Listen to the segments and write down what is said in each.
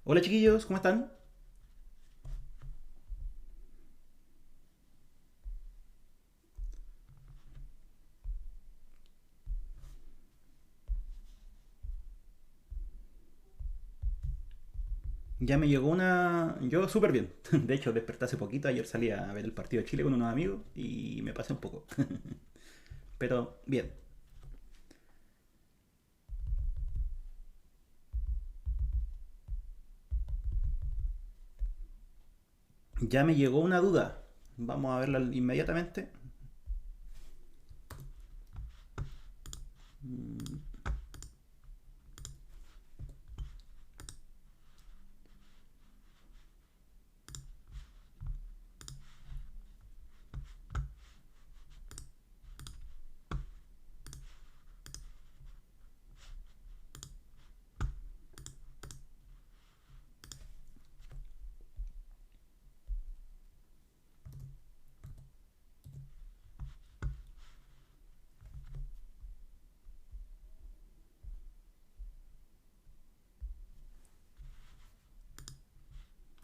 Hola chiquillos, ¿cómo están? Ya me llegó una... Yo súper bien. De hecho, desperté hace poquito. Ayer salí a ver el partido de Chile con unos amigos y me pasé un poco. Pero bien. Ya me llegó una duda. Vamos a verla inmediatamente.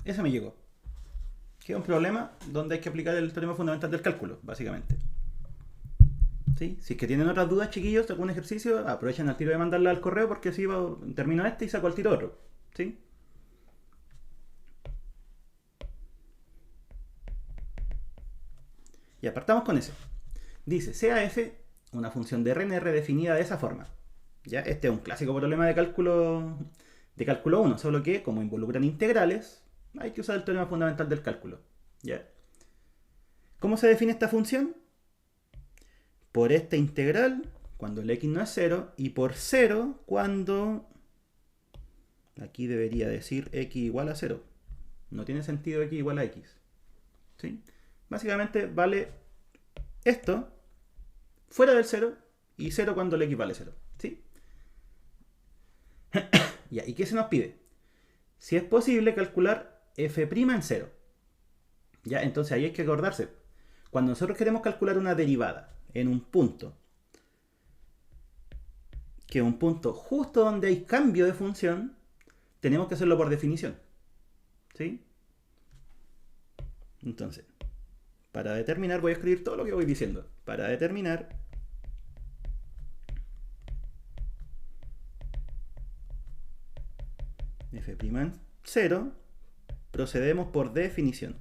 Esa me llegó. Que es un problema donde hay que aplicar el teorema fundamental del cálculo, básicamente. ¿Sí? Si es que tienen otras dudas, chiquillos, algún ejercicio, aprovechen al tiro de mandarla al correo porque así termino este y saco al tiro otro. ¿Sí? Y apartamos con eso. Dice CAF, una función de RNR definida de esa forma. ¿Ya? Este es un clásico problema de cálculo 1, solo que como involucran integrales, hay que usar el teorema fundamental del cálculo. ¿Ya? ¿Cómo se define esta función? Por esta integral cuando el x no es cero y por cero cuando aquí debería decir x igual a cero. No tiene sentido x igual a x. ¿Sí? Básicamente vale esto fuera del cero y cero cuando el x vale cero. ¿Sí? Ya, ¿y qué se nos pide? Si es posible calcular f' en cero. Ya, entonces ahí hay que acordarse. Cuando nosotros queremos calcular una derivada en un punto, que es un punto justo donde hay cambio de función, tenemos que hacerlo por definición. ¿Sí? Entonces, para determinar, voy a escribir todo lo que voy diciendo. Para determinar f' en 0, procedemos por definición.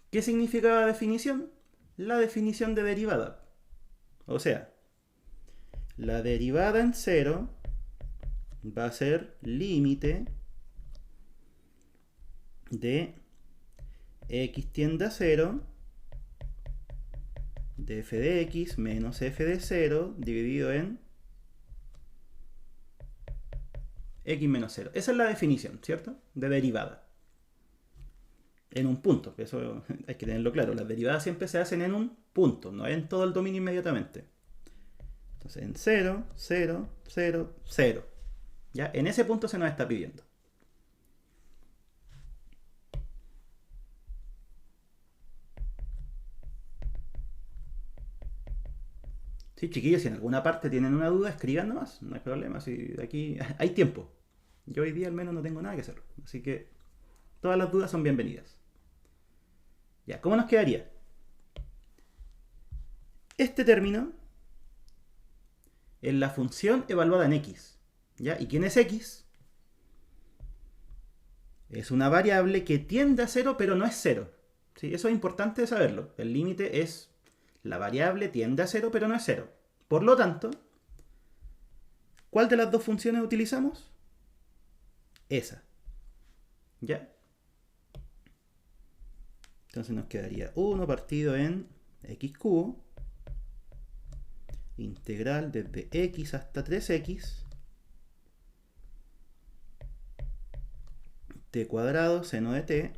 ¿Qué significa la definición? La definición de derivada. O sea, la derivada en 0 va a ser límite de x tiende a 0 de f de x menos f de 0 dividido en x menos 0. Esa es la definición, ¿cierto? De derivada. En un punto, eso hay que tenerlo claro. Las derivadas siempre se hacen en un punto, no en todo el dominio inmediatamente. Entonces en 0, 0, 0, 0. ¿Ya? En ese punto se nos está pidiendo. Sí, chiquillos, si en alguna parte tienen una duda, escriban nomás, no hay problema. Si aquí hay tiempo. Yo hoy día al menos no tengo nada que hacer. Así que todas las dudas son bienvenidas. Ya, ¿cómo nos quedaría? Este término es la función evaluada en x. ¿Ya? ¿Y quién es x? Es una variable que tiende a cero, pero no es cero. ¿Sí? Eso es importante saberlo. El límite es la variable tiende a cero, pero no es cero. Por lo tanto, ¿cuál de las dos funciones utilizamos? Esa. ¿Ya? Entonces nos quedaría 1 partido en x cubo, integral desde x hasta 3x, t cuadrado, seno de t.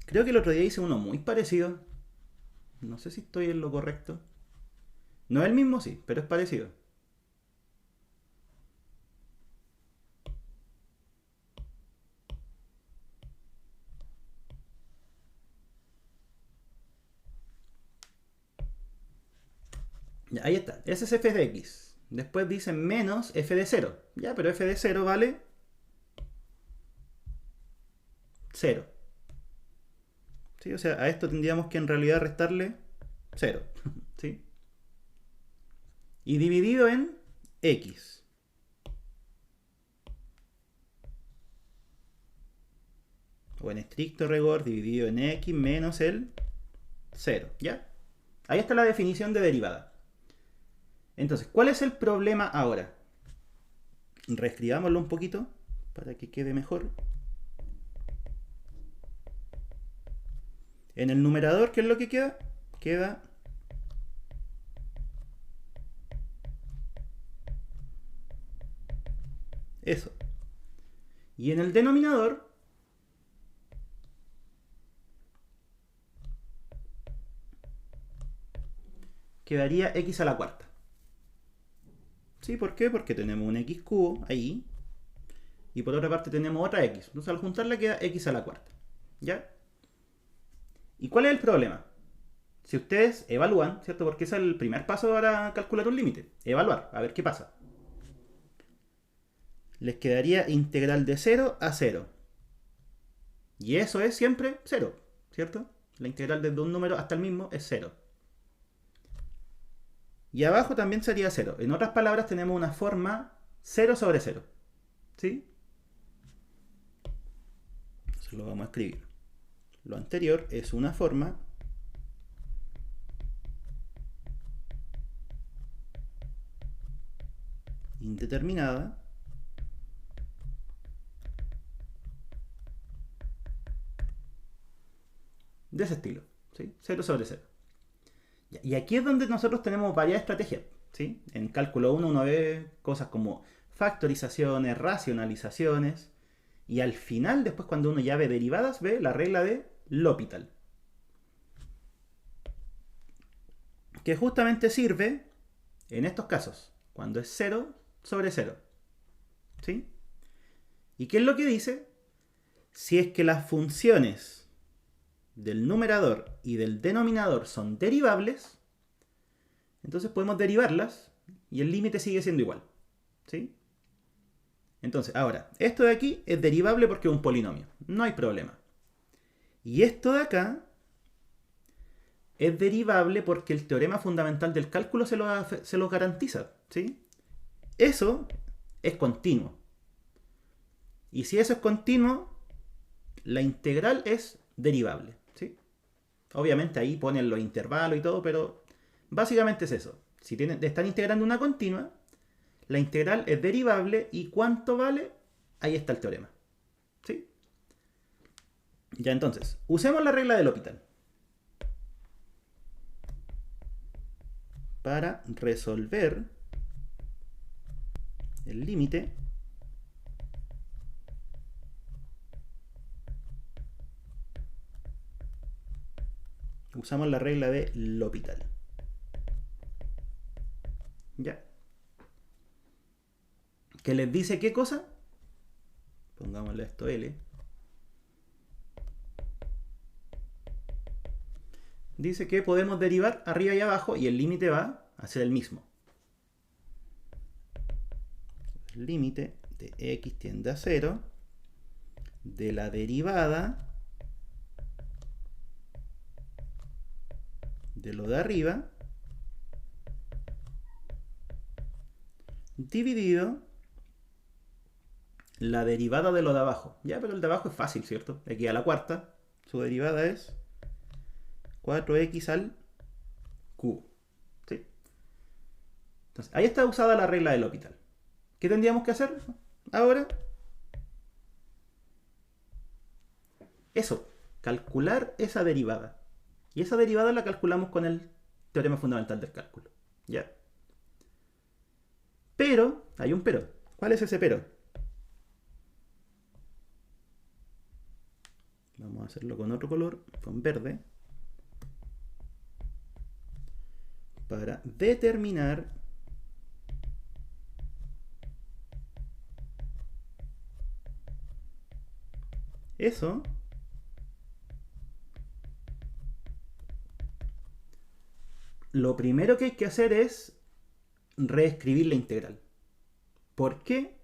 Creo que el otro día hice uno muy parecido. No sé si estoy en lo correcto. No es el mismo, sí, pero es parecido. Ya, ahí está. Ese es f de x. Después dice menos f de 0. Ya, pero f de 0 vale 0. ¿Sí? O sea, a esto tendríamos que en realidad restarle 0. ¿Sí? Y dividido en x. O en estricto rigor, dividido en x menos el 0. ¿Ya? Ahí está la definición de derivada. Entonces, ¿cuál es el problema ahora? Reescribámoslo un poquito para que quede mejor. En el numerador, ¿qué es lo que queda? Queda eso. Y en el denominador quedaría x a la cuarta. ¿Sí? ¿Por qué? Porque tenemos un x cubo ahí. Y por otra parte tenemos otra x. Entonces al juntarla queda x a la cuarta. ¿Ya? ¿Y cuál es el problema? Si ustedes evalúan, ¿cierto? Porque ese es el primer paso para calcular un límite. Evaluar, a ver qué pasa. Les quedaría integral de 0 a 0. Y eso es siempre 0, ¿cierto? La integral desde un número hasta el mismo es 0. Y abajo también sería 0. En otras palabras tenemos una forma 0 sobre 0. ¿Sí? Eso lo vamos a escribir. Lo anterior es una forma indeterminada de ese estilo. ¿Sí? 0 sobre 0. Y aquí es donde nosotros tenemos varias estrategias. ¿Sí? En cálculo 1 uno ve cosas como factorizaciones, racionalizaciones. Y al final, después cuando uno ya ve derivadas, ve la regla de L'Hopital. Que justamente sirve en estos casos, cuando es 0 sobre 0. ¿Sí? ¿Y qué es lo que dice? Si es que las funciones del numerador y del denominador son derivables, entonces podemos derivarlas y el límite sigue siendo igual. ¿Sí? Entonces, ahora, esto de aquí es derivable porque es un polinomio. No hay problema. Y esto de acá es derivable porque el teorema fundamental del cálculo se lo garantiza. ¿Sí? Eso es continuo. Y si eso es continuo, la integral es derivable. ¿Sí? Obviamente ahí ponen los intervalos y todo, pero básicamente es eso. Si están integrando una continua, la integral es derivable y ¿cuánto vale? Ahí está el teorema. ¿Sí? Ya entonces, usemos la regla del L'Hopital para resolver el límite usamos la regla de L'Hopital. ¿Ya? ¿Que les dice qué cosa? Pongámosle esto L. Dice que podemos derivar arriba y abajo y el límite va a ser el mismo. El límite de x tiende a 0 de la derivada de lo de arriba dividido la derivada de lo de abajo. Ya, pero el de abajo es fácil, ¿cierto? Aquí a la cuarta, su derivada es 4x al cubo. ¿Sí? Entonces, ahí está usada la regla del L'Hopital. ¿Qué tendríamos que hacer ahora? Eso, calcular esa derivada. Y esa derivada la calculamos con el teorema fundamental del cálculo. ¿Ya? Pero, hay un pero. ¿Cuál es ese pero? Vamos a hacerlo con otro color, con verde. Para determinar eso, lo primero que hay que hacer es reescribir la integral. ¿Por qué?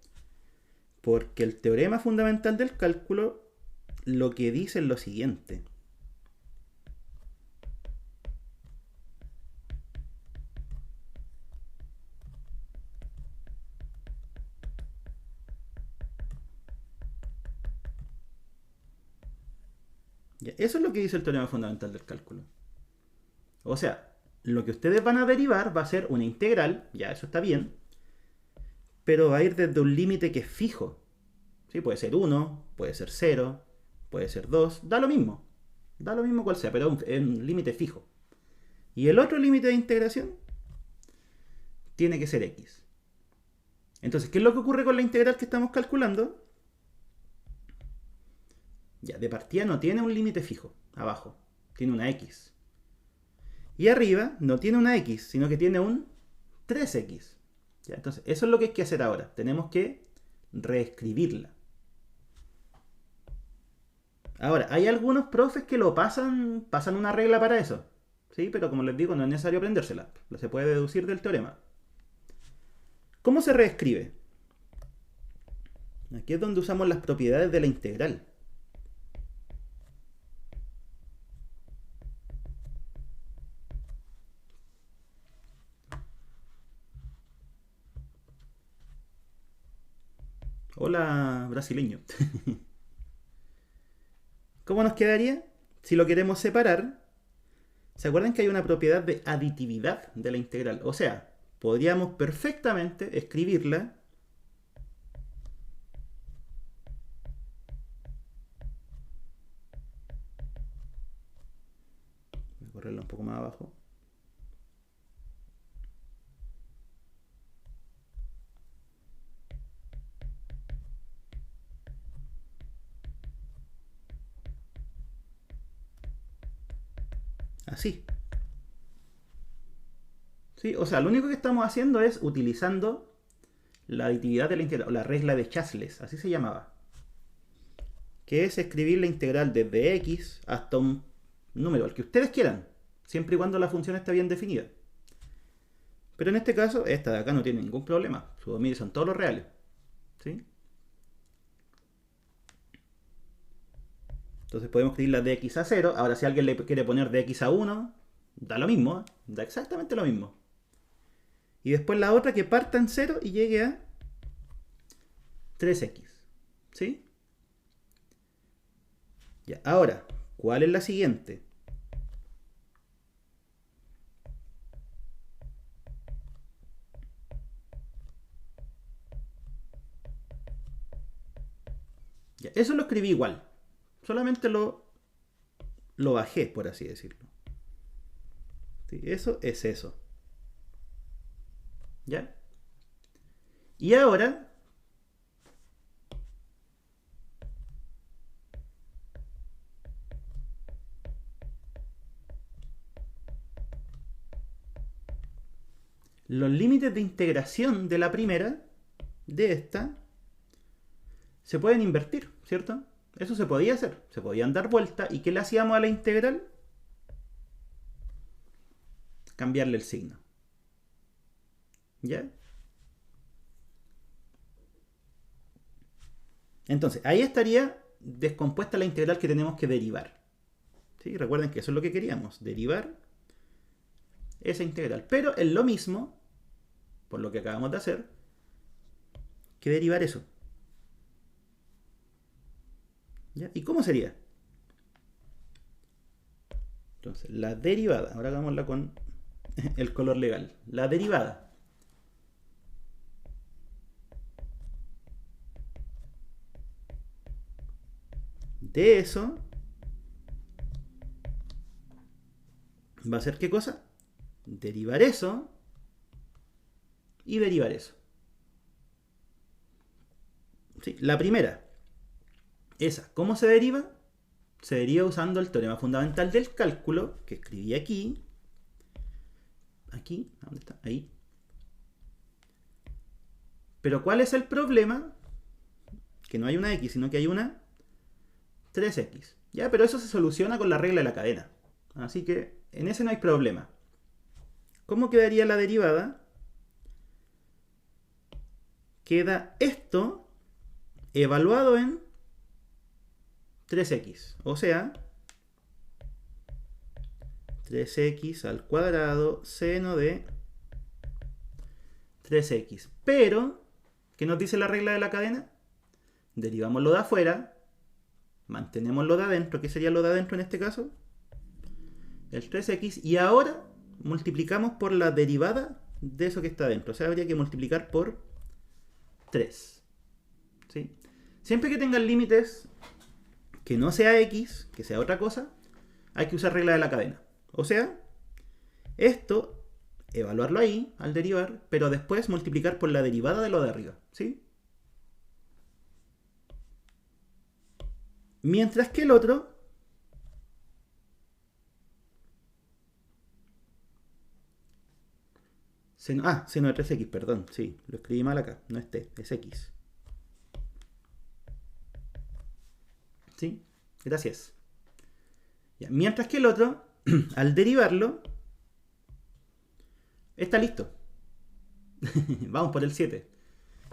Porque el teorema fundamental del cálculo lo que dice es lo siguiente. Ya, eso es lo que dice el teorema fundamental del cálculo. O sea, lo que ustedes van a derivar va a ser una integral, ya eso está bien, pero va a ir desde un límite que es fijo. ¿Sí? Puede ser 1, puede ser 0, puede ser 2, da lo mismo. Da lo mismo cual sea, pero es un límite fijo. Y el otro límite de integración tiene que ser x. Entonces, ¿qué es lo que ocurre con la integral que estamos calculando? Ya, de partida no tiene un límite fijo, abajo. Tiene una x. Y arriba no tiene una x, sino que tiene un 3x. ¿Ya? Entonces, eso es lo que hay que hacer ahora. Tenemos que reescribirla. Ahora, hay algunos profes que lo pasan una regla para eso. ¿Sí? Pero como les digo, no es necesario aprendérsela. Se puede deducir del teorema. ¿Cómo se reescribe? Aquí es donde usamos las propiedades de la integral. Hola, brasileño. ¿Cómo nos quedaría? Si lo queremos separar, ¿se acuerdan que hay una propiedad de aditividad de la integral? O sea, podríamos perfectamente escribirla voy a correrla un poco más abajo. Así. ¿Sí? O sea, lo único que estamos haciendo es utilizando la aditividad de la integral, o la regla de Chasles, así se llamaba. Que es escribir la integral desde x hasta un número, al que ustedes quieran, siempre y cuando la función esté bien definida. Pero en este caso, esta de acá no tiene ningún problema. Su dominio son todos los reales. ¿Sí? Entonces podemos escribir la de x a 0. Ahora si alguien le quiere poner de x a 1, da lo mismo, ¿eh? Da exactamente lo mismo. Y después la otra que parta en 0 y llegue a 3x. ¿Sí? Ya, ahora, ¿cuál es la siguiente? Ya, eso lo escribí igual. Solamente lo bajé, por así decirlo. ¿Sí? Eso es eso. ¿Ya? Y ahora los límites de integración de la primera, de esta, se pueden invertir, ¿cierto? Eso se podía hacer, se podían dar vuelta. ¿Y qué le hacíamos a la integral? Cambiarle el signo. ¿Ya? Entonces, ahí estaría descompuesta la integral que tenemos que derivar. ¿Sí? Recuerden que eso es lo que queríamos, derivar esa integral. Pero es lo mismo, por lo que acabamos de hacer, que derivar eso. ¿Ya? ¿Y cómo sería? Entonces, la derivada, ahora hagámosla con el color legal. La derivada de eso va a ser ¿qué cosa? Derivar eso y derivar eso. ¿Sí? La primera, esa, ¿cómo se deriva? Se deriva usando el teorema fundamental del cálculo, que escribí aquí. Aquí, ¿dónde está? Ahí. Pero ¿cuál es el problema? Que no hay una x, sino que hay una 3x. ¿Ya? Pero eso se soluciona con la regla de la cadena. Así que en ese no hay problema. ¿Cómo quedaría la derivada? Queda esto evaluado en 3x. O sea, 3x al cuadrado seno de 3x. Pero, ¿qué nos dice la regla de la cadena? Derivamos lo de afuera, mantenemos lo de adentro. ¿Qué sería lo de adentro en este caso? El 3x. Y ahora multiplicamos por la derivada de eso que está adentro. O sea, habría que multiplicar por 3. ¿Sí? Siempre que tengan límites que no sea x, que sea otra cosa, hay que usar regla de la cadena. O sea, esto, evaluarlo ahí al derivar, pero después multiplicar por la derivada de lo de arriba. ¿Sí? Mientras que el otro seno de 3x, perdón. Sí, lo escribí mal acá. No es t, es x. ¿Sí? Gracias. Ya, mientras que el otro, al derivarlo, está listo. Vamos por el 7.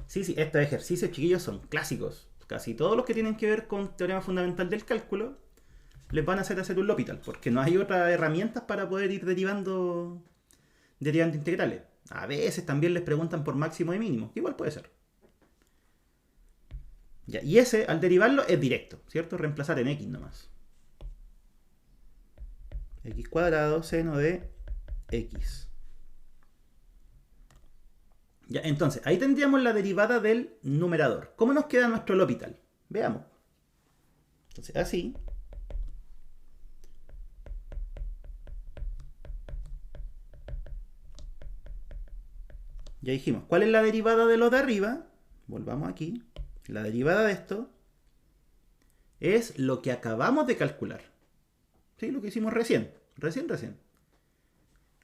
Sí, estos ejercicios, chiquillos, son clásicos. Casi todos los que tienen que ver con teorema fundamental del cálculo les van a hacer un L'Hopital, porque no hay otras herramientas para poder ir derivando integrales. A veces también les preguntan por máximo y mínimo, igual puede ser. Ya, y ese, al derivarlo, es directo, ¿cierto? Reemplazar en x nomás. X cuadrado seno de x. Ya, entonces, ahí tendríamos la derivada del numerador. ¿Cómo nos queda nuestro L'Hopital? Veamos. Entonces, así. Ya dijimos, ¿cuál es la derivada de lo de arriba? Volvamos aquí. La derivada de esto es lo que acabamos de calcular. ¿Sí? Lo que hicimos recién. Recién.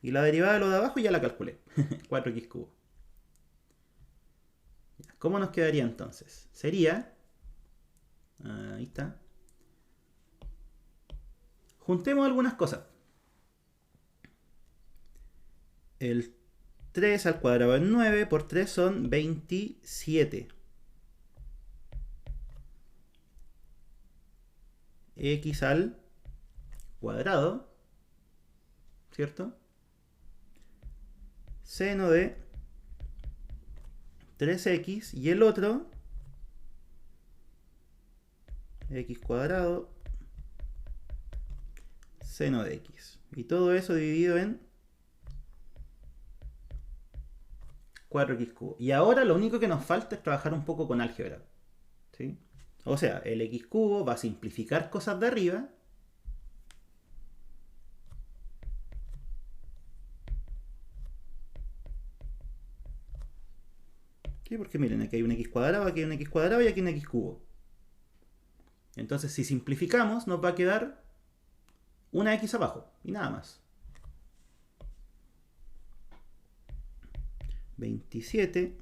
Y la derivada de lo de abajo ya la calculé. 4x cubo. ¿Cómo nos quedaría entonces? Sería... Ahí está. Juntemos algunas cosas. El 3 al cuadrado es 9, por 3 son 27. X al cuadrado, ¿cierto? Seno de 3x y el otro, x cuadrado, seno de x. Y todo eso dividido en 4x cubo. Y ahora lo único que nos falta es trabajar un poco con álgebra. ¿Sí? O sea, el x cubo va a simplificar cosas de arriba. ¿Sí? Porque miren, aquí hay un x cuadrado, aquí hay un x cuadrado y aquí hay un x cubo. Entonces, si simplificamos, nos va a quedar una x abajo y nada más. 27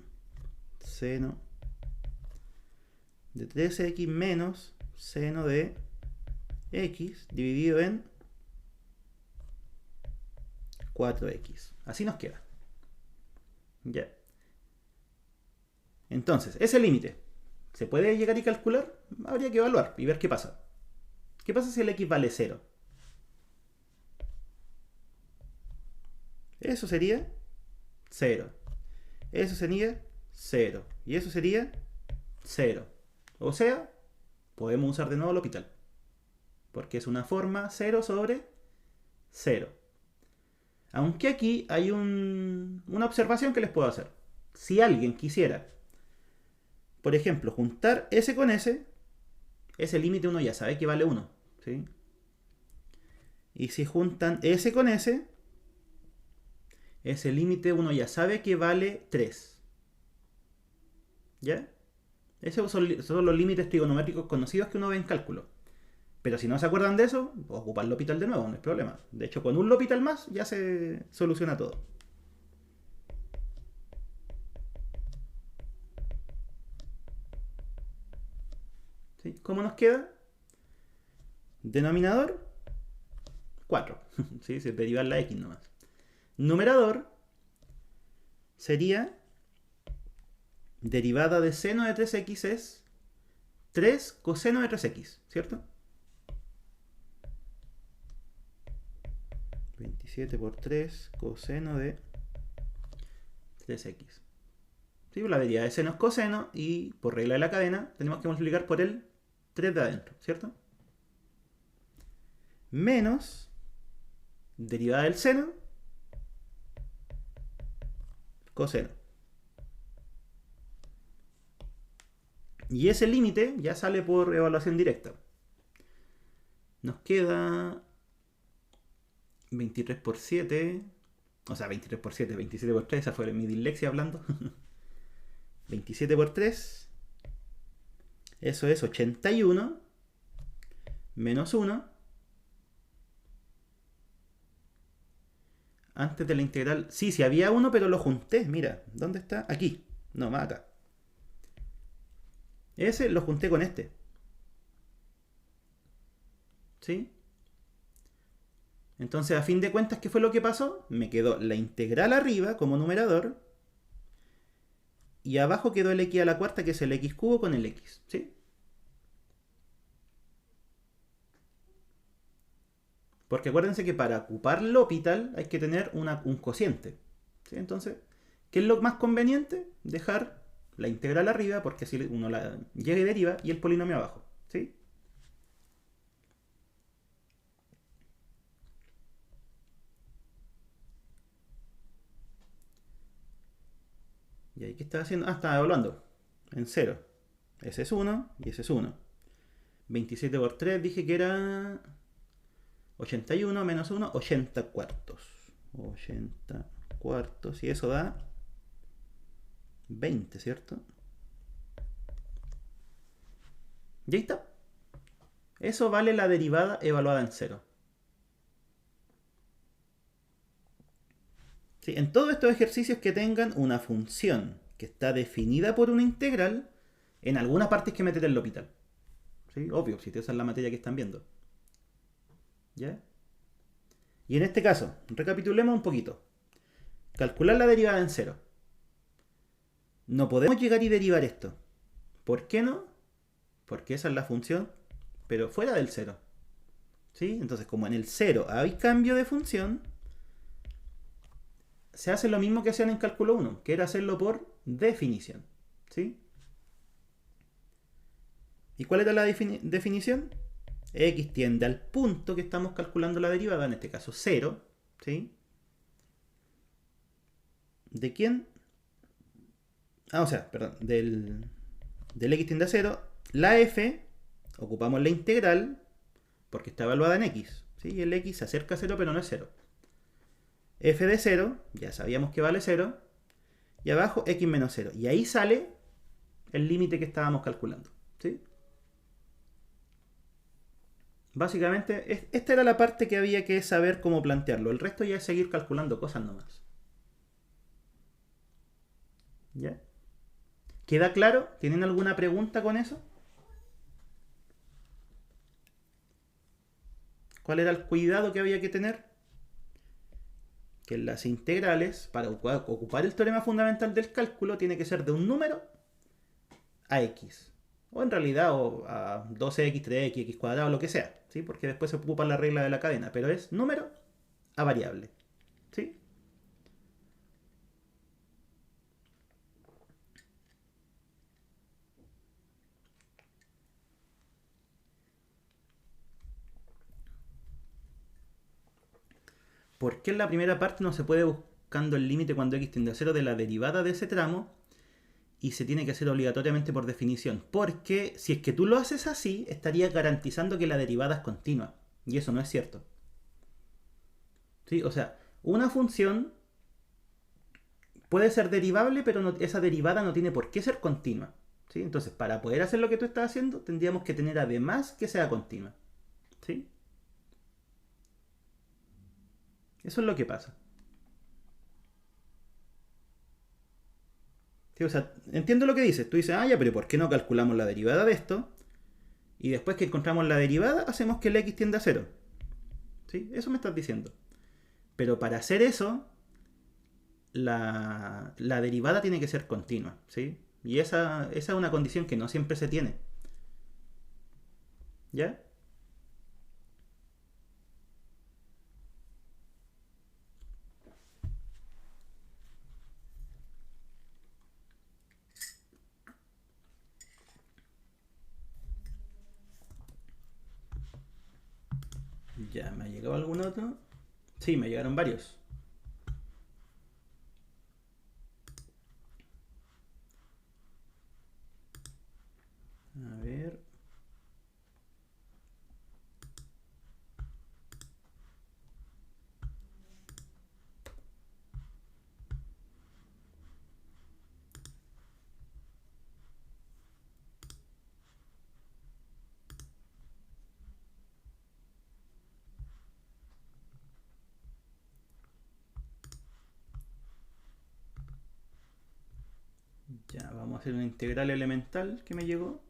seno de 3x menos seno de x dividido en 4x. Así nos queda. Ya. Entonces, ese límite, ¿se puede llegar y calcular? Habría que evaluar y ver qué pasa. ¿Qué pasa si el x vale 0? Eso sería 0. Eso sería 0. Y eso sería 0. O sea, podemos usar de nuevo L'Hopital. Porque es una forma 0 sobre 0. Aunque aquí hay una observación que les puedo hacer. Si alguien quisiera, por ejemplo, juntar S con S, ese límite uno ya sabe que vale 1. ¿Sí? Y si juntan S con S, ese límite uno ya sabe que vale 3. ¿Ya? Esos son los límites trigonométricos conocidos que uno ve en cálculo. Pero si no se acuerdan de eso, ocupar el L'Hopital de nuevo, no hay problema. De hecho, con un L'Hopital más ya se soluciona todo. ¿Sí? ¿Cómo nos queda? Denominador, 4. ¿Sí? Se deriva la x nomás. numerador sería derivada de seno de 3x es 3 coseno de 3x, ¿cierto? 27 por 3 coseno de 3x. ¿Sí? La derivada de seno es coseno y por regla de la cadena tenemos que multiplicar por el 3 de adentro, ¿cierto? Menos derivada del seno coseno. Y ese límite ya sale por evaluación directa. Nos queda 23 por 7. O sea, 23 por 7, 27 por 3. Esa fue mi dislexia hablando. 27 por 3. Eso es 81. Menos 1. Antes de la integral. Sí, había uno, pero lo junté. Mira, ¿dónde está? Aquí. No, más acá. Ese lo junté con este. ¿Sí? Entonces, a fin de cuentas, ¿qué fue lo que pasó? Me quedó la integral arriba como numerador. Y abajo quedó el x a la cuarta, que es el x cubo con el x. ¿Sí? Porque acuérdense que para ocupar L'Hopital hay que tener un cociente. ¿Sí? Entonces, ¿qué es lo más conveniente? Dejar la integral arriba, porque así uno la llega y deriva, y el polinomio abajo. ¿Sí? ¿Y ahí qué estaba haciendo? Ah, estaba evaluando. En 0. Ese es 1 y ese es 1. 27 por 3 dije que era 81 menos 1, 80 cuartos. 80 cuartos. Y eso da 20, ¿cierto? Y ahí está. Eso vale la derivada evaluada en 0. ¿Sí? En todos estos ejercicios que tengan una función que está definida por una integral, en algunas partes que meter el L'Hopital. ¿Sí? Obvio, si esa es la materia que están viendo. ¿Ya? Y en este caso, recapitulemos un poquito. Calcular la derivada en 0. No podemos llegar y derivar esto. ¿Por qué no? Porque esa es la función, pero fuera del 0. ¿Sí? Entonces, como en el 0 hay cambio de función, se hace lo mismo que hacían en cálculo 1, que era hacerlo por definición. ¿Sí? ¿Y cuál era la definición? X tiende al punto que estamos calculando la derivada, en este caso 0. ¿Sí? ¿De quién? O sea, perdón, del x tiende a 0. La f, ocupamos la integral, porque está evaluada en x. ¿Sí? Y el x se acerca a 0, pero no es 0. F de 0, ya sabíamos que vale 0. Y abajo x menos 0. Y ahí sale el límite que estábamos calculando. ¿Sí? Básicamente, esta era la parte que había que saber cómo plantearlo. El resto ya es seguir calculando cosas nomás. ¿Ya? ¿Queda claro? ¿Tienen alguna pregunta con eso? ¿Cuál era el cuidado que había que tener? Que en las integrales, para ocupar el teorema fundamental del cálculo, tiene que ser de un número a x. O en realidad a 12x, 3x, x cuadrado, lo que sea. ¿Sí? Porque después se ocupa la regla de la cadena. Pero es número a variable. ¿Sí? ¿Por qué en la primera parte no se puede buscando el límite cuando x tiende a 0 de la derivada de ese tramo? Y se tiene que hacer obligatoriamente por definición. Porque si es que tú lo haces así, estarías garantizando que la derivada es continua. Y eso no es cierto. ¿Sí? O sea, una función puede ser derivable, pero esa derivada no tiene por qué ser continua. ¿Sí? Entonces, para poder hacer lo que tú estás haciendo, tendríamos que tener además que sea continua. ¿Sí? Eso es lo que pasa. ¿Sí? O sea, entiendo lo que dices. Tú dices, ya, pero ¿por qué no calculamos la derivada de esto? Y después que encontramos la derivada, hacemos que el x tienda a 0. ¿Sí? Eso me estás diciendo. Pero para hacer eso, la derivada tiene que ser continua, ¿sí? Y esa es una condición que no siempre se tiene. ¿Ya? ¿Ya me ha llegado algún otro? Sí, me llegaron varios. A ver. Ya, vamos a hacer una integral elemental que me llegó.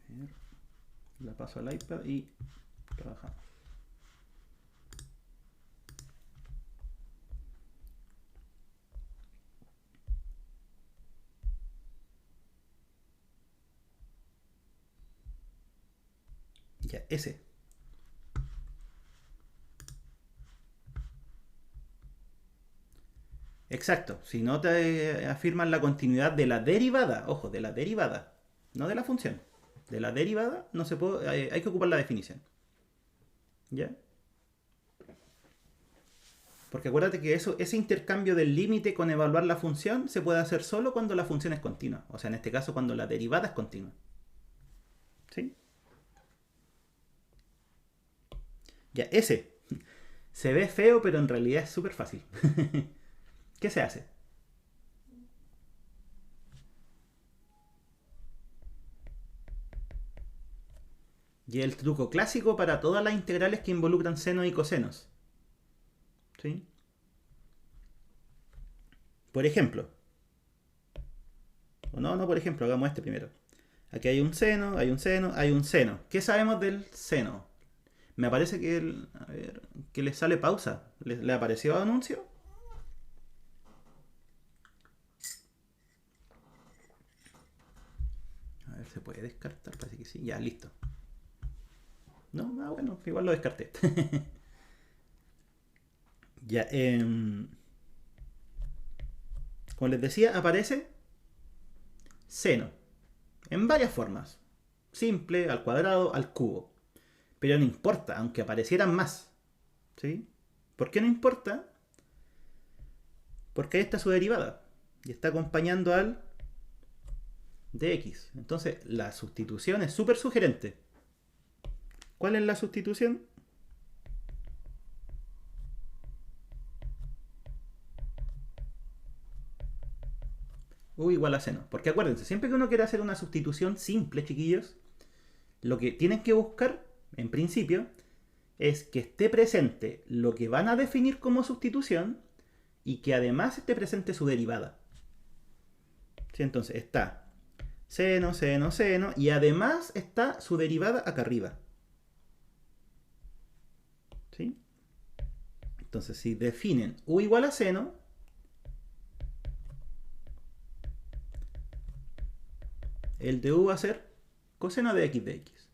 A ver, la paso al iPad y trabajamos. Ya, ese. Exacto. Si no te afirman la continuidad de la derivada, ojo, de la derivada, no de la función. De la derivada no se puede, hay que ocupar la definición. ¿Ya? Porque acuérdate que ese intercambio del límite con evaluar la función se puede hacer solo cuando la función es continua. O sea, en este caso cuando la derivada es continua. ¿Sí? Ya, ese. Se ve feo, pero en realidad es súper fácil. ¿Qué se hace? Y el truco clásico para todas las integrales que involucran senos y cosenos. ¿Sí? Por ejemplo. O no, por ejemplo, hagamos este primero. Aquí hay un seno, hay un seno, hay un seno. ¿Qué sabemos del seno? Me parece que a ver, que le sale pausa. ¿Le apareció anuncio? A ver, se puede descartar, parece que sí. Ya, listo. No, bueno, igual lo descarté. Ya, como les decía, aparece seno. En varias formas. Simple, al cuadrado, al cubo. Pero no importa, aunque aparecieran más. ¿Sí? ¿Por qué no importa? Porque ahí está su derivada. Y está acompañando al dx. Entonces, la sustitución es súper sugerente. ¿Cuál es la sustitución? U igual a seno. Porque acuérdense, siempre que uno quiere hacer una sustitución simple, chiquillos, lo que tienen que buscar, en principio, es que esté presente lo que van a definir como sustitución y que además esté presente su derivada. ¿Sí? Entonces está seno, seno, seno y además está su derivada acá arriba. ¿Sí? Entonces si definen u igual a seno, el de u va a ser coseno de x de x.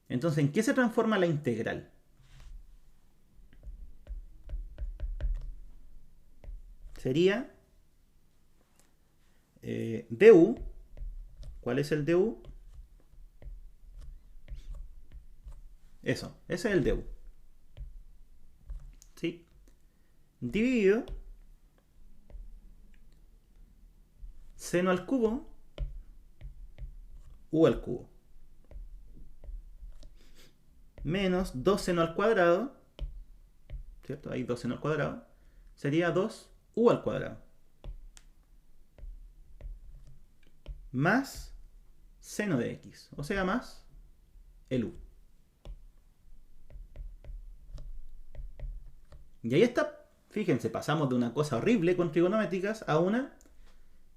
Entonces, ¿en qué se transforma la integral? Sería du. ¿Cuál es el du? Eso, ese es el du. ¿Sí? Dividido seno al cubo u al cubo menos 2 seno al cuadrado, ¿cierto? Hay 2 seno al cuadrado, sería 2u al cuadrado más seno de x, o sea, más el u. Y ahí está. Fíjense, pasamos de una cosa horrible con trigonométricas a una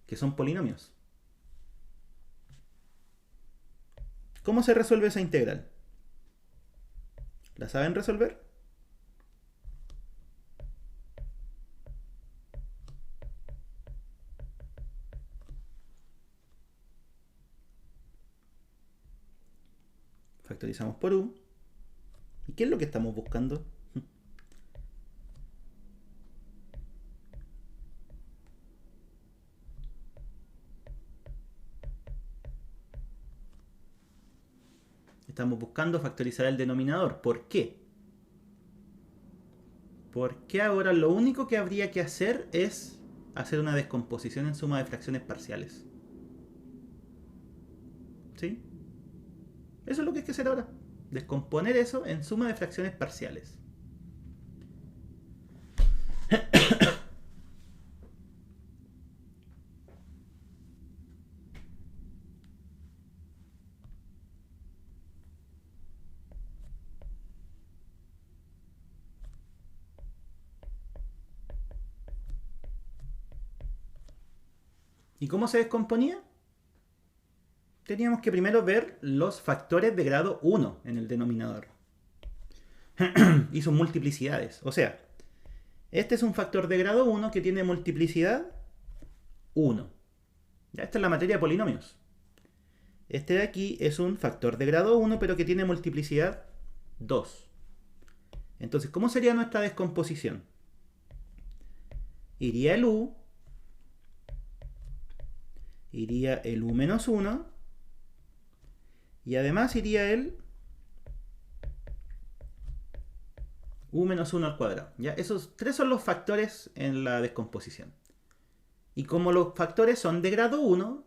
que son polinomios. ¿Cómo se resuelve esa integral? ¿La saben resolver? Factorizamos por u. ¿Y qué es lo que estamos buscando? Estamos buscando factorizar el denominador. ¿Por qué? Porque ahora lo único que habría que hacer es hacer una descomposición en suma de fracciones parciales. ¿Sí? Eso es lo que hay que hacer ahora. Descomponer eso en suma de fracciones parciales. ¿Y cómo se descomponía? Teníamos que primero ver los factores de grado 1 en el denominador. Y sus multiplicidades. O sea, este es un factor de grado 1 que tiene multiplicidad 1. Ya, esta es la materia de polinomios. Este de aquí es un factor de grado 1 pero que tiene multiplicidad 2. Entonces, ¿cómo sería nuestra descomposición? Iría el u menos 1 y además iría el u menos 1 al cuadrado. ¿Ya? Esos tres son los factores en la descomposición. Y como los factores son de grado 1,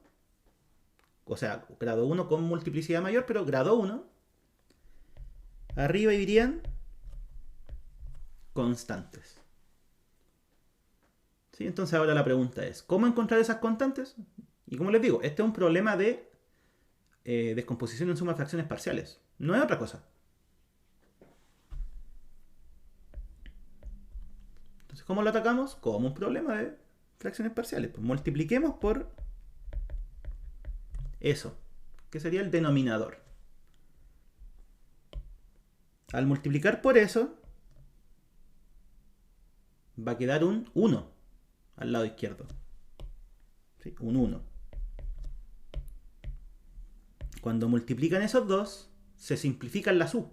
o sea, grado 1 con multiplicidad mayor, pero grado 1, arriba irían constantes. ¿Sí? Entonces ahora la pregunta es, ¿cómo encontrar esas constantes? Y como les digo, este es un problema de descomposición en suma de fracciones parciales. No es otra cosa. Entonces, ¿cómo lo atacamos? Como un problema de fracciones parciales. Pues multipliquemos por eso, que sería el denominador. Al multiplicar por eso, va a quedar un 1 al lado izquierdo. ¿Sí? Un 1. Cuando multiplican esos dos, se simplifican las u.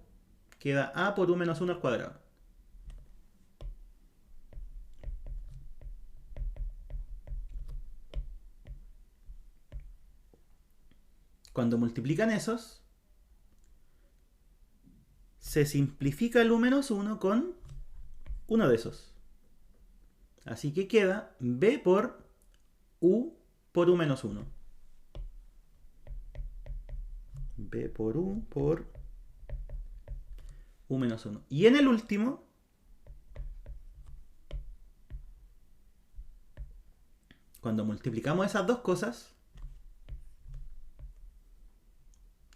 Queda a por u menos 1 al cuadrado. Cuando multiplican esos, se simplifica el u menos 1 con uno de esos. Así que queda b por u menos 1. B por u menos 1. Y en el último, cuando multiplicamos esas dos cosas,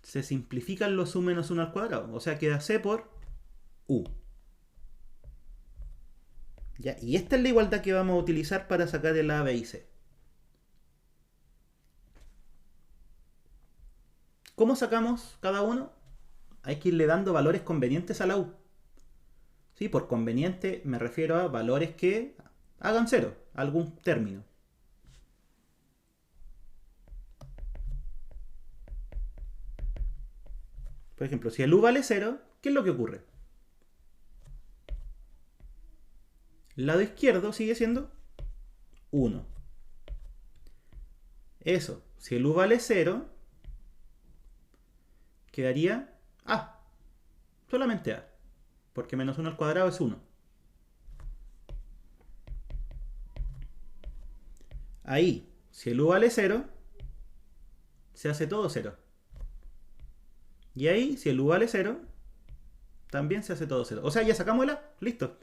se simplifican los u menos 1 al cuadrado. O sea, queda c por u. ¿Ya? Y esta es la igualdad que vamos a utilizar para sacar el a, b y c. ¿Cómo sacamos cada uno? Hay que irle dando valores convenientes a la u. ¿Sí? Por conveniente me refiero a valores que hagan cero, algún término. Por ejemplo, si el u vale 0, ¿qué es lo que ocurre? El lado izquierdo sigue siendo 1. Eso, si el u vale 0, quedaría a. Solamente a. Porque menos 1 al cuadrado es 1. Ahí, si el u vale 0, se hace todo 0. Y ahí, si el u vale 0, también se hace todo 0. O sea, ya sacamos el a. Listo.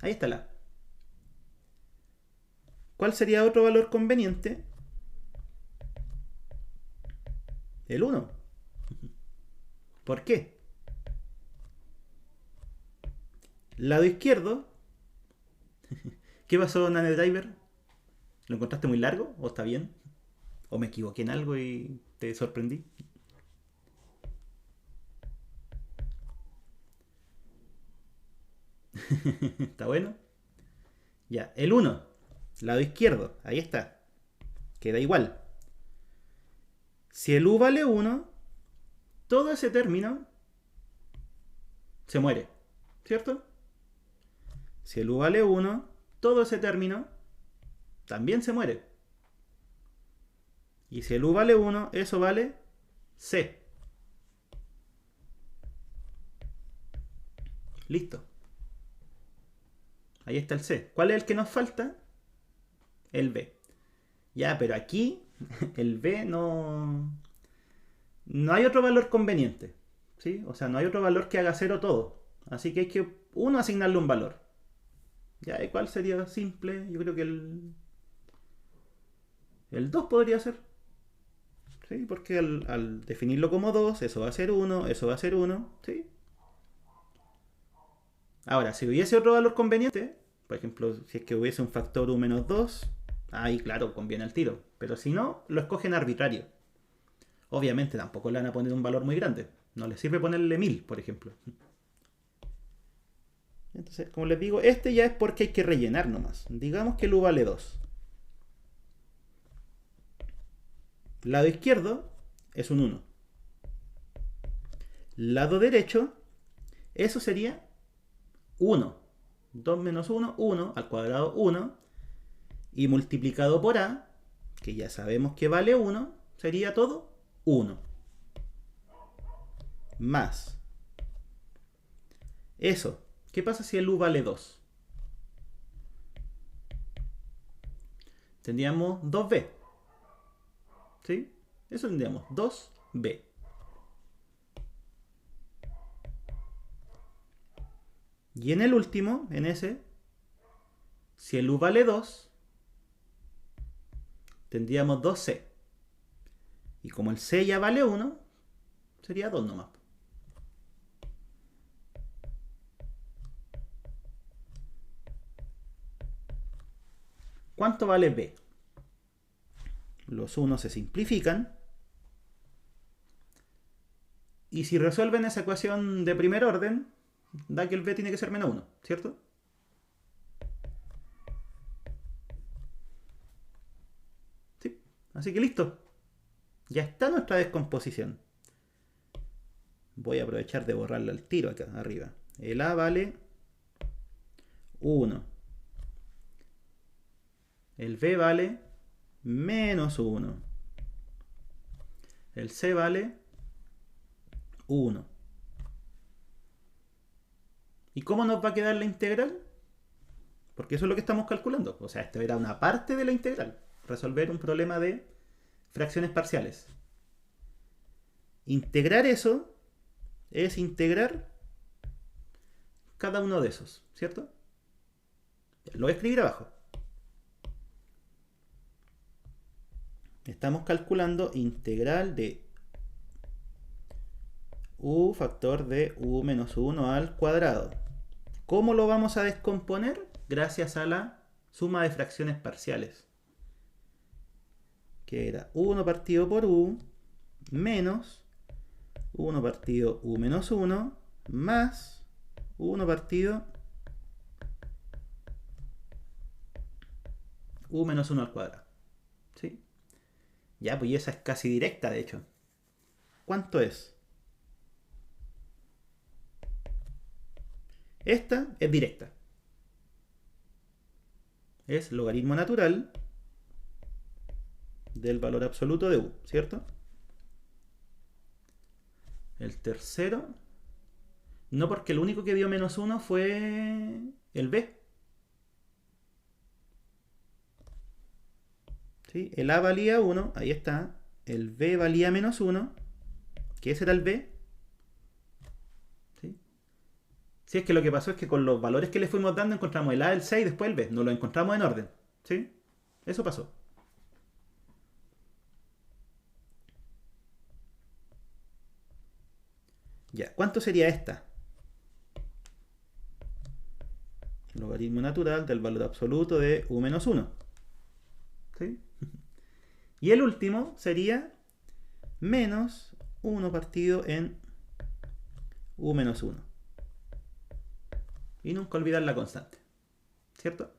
Ahí está el a. ¿Cuál sería otro valor conveniente? El 1. ¿Por qué? Lado izquierdo. ¿Qué pasó, NaneDriver? ¿Lo encontraste muy largo? ¿O está bien? ¿O me equivoqué en algo y Te sorprendí. ¿Está bueno? Ya, el 1, lado izquierdo, ahí está. Queda igual. Si el u vale 1, todo ese término se muere, ¿cierto? Si el u vale 1, todo ese término también se muere. Y si el u vale 1, eso vale c. Listo. Ahí está el c. ¿Cuál es el que nos falta? El b. Ya, pero aquí el b no hay otro valor conveniente. ¿Sí? O sea, no hay otro valor que haga cero todo. Así que hay que uno asignarle un valor. Ya, ¿y cuál sería simple? Yo creo que el 2 podría ser. ¿Sí? Porque al definirlo como 2, eso va a ser 1, eso va a ser 1. ¿Sí? Ahora, si hubiese otro valor conveniente, por ejemplo, si es que hubiese un factor u menos 2, ahí claro, conviene al tiro. Pero si no, lo escogen arbitrario. Obviamente tampoco le van a poner un valor muy grande. No les sirve ponerle 1000, por ejemplo. Entonces, como les digo, este ya es porque hay que rellenar nomás. Digamos que el u vale 2. Lado izquierdo es un 1. Lado derecho, eso sería 1. 2 menos 1, 1 al cuadrado 1. Y multiplicado por a, que ya sabemos que vale 1, sería todo 1. Más. Eso. ¿Qué pasa si el u vale 2? Tendríamos 2b. ¿Sí? Eso tendríamos 2b. Y en el último, en ese, si el u vale 2, tendríamos 2c. Y como el c ya vale 1, sería 2 nomás. ¿Cuánto vale b? Los 1 se simplifican. Y si resuelven esa ecuación de primer orden, da que el b tiene que ser menos 1, ¿cierto? Sí. Así que listo. Ya está nuestra descomposición. Voy a aprovechar de borrarla al tiro acá arriba. El a vale 1. El b vale menos 1. El c vale 1. ¿Y cómo nos va a quedar la integral? Porque eso es lo que estamos calculando. O sea, esto era una parte de la integral. Resolver un problema de fracciones parciales. Integrar eso es integrar cada uno de esos, ¿cierto? Lo voy a escribir abajo. Estamos calculando integral de u factor de u menos 1 al cuadrado. ¿Cómo lo vamos a descomponer? Gracias a la suma de fracciones parciales. Que era 1 partido por u menos 1 partido u menos 1 más 1 partido u menos 1 al cuadrado. ¿Sí? Ya, pues esa es casi directa, de hecho. ¿Cuánto es? Esta es directa. Es logaritmo natural del valor absoluto de u, ¿cierto? El tercero, no, porque el único que dio menos 1 fue el b. ¿Sí? El a valía 1, ahí está. El b valía menos 1, que ese era el b. ¿Sí? Si es que lo que pasó es que con los valores que le fuimos dando encontramos el a, el c y después el b. No lo encontramos en orden. ¿Sí? Eso pasó. Ya, ¿cuánto sería esta? Logaritmo natural del valor absoluto de u menos 1. ¿Sí? Y el último sería menos 1 partido en u menos 1. Y nunca olvidar la constante, ¿cierto?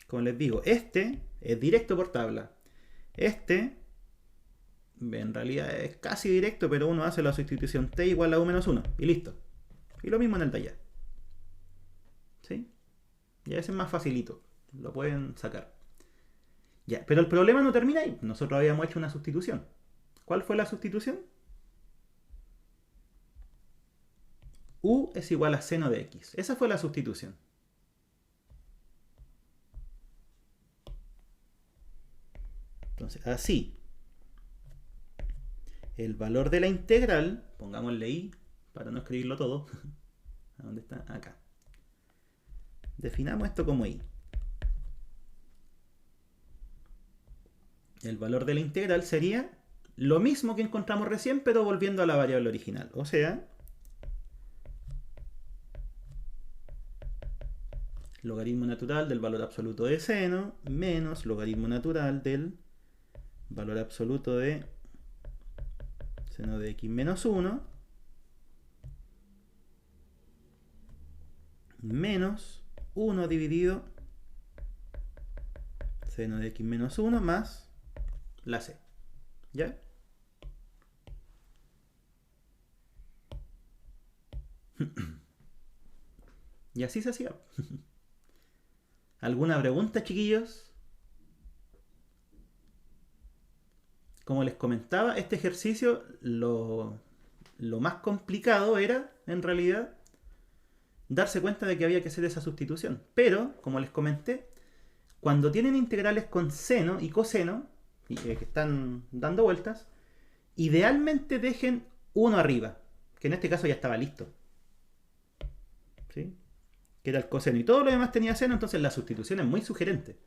Como les digo, este es directo por tabla. Este en realidad es casi directo, pero uno hace la sustitución t igual a u menos 1 y listo. Y lo mismo en el de allá. ¿Sí? Y a veces es más facilito. Lo pueden sacar. Ya, pero el problema no termina ahí. Nosotros habíamos hecho una sustitución. ¿Cuál fue la sustitución? U es igual a seno de x. Esa fue la sustitución. Entonces, así. El valor de la integral, pongámosle i para no escribirlo todo. ¿A dónde está? Acá. Definamos esto como i. El valor de la integral sería lo mismo que encontramos recién, pero volviendo a la variable original. O sea, logaritmo natural del valor absoluto de seno menos logaritmo natural del valor absoluto de seno de x menos 1 menos 1 dividido seno de x menos 1 más la c. ¿Ya? Y así se hacía. ¿Alguna pregunta, chiquillos? Como les comentaba, este ejercicio lo más complicado era, en realidad, darse cuenta de que había que hacer esa sustitución. Pero, como les comenté, cuando tienen integrales con seno y coseno, que están dando vueltas, idealmente dejen uno arriba, que en este caso ya estaba listo. ¿Sí? Que era el coseno. Y todo lo demás tenía seno, entonces la sustitución es muy sugerente.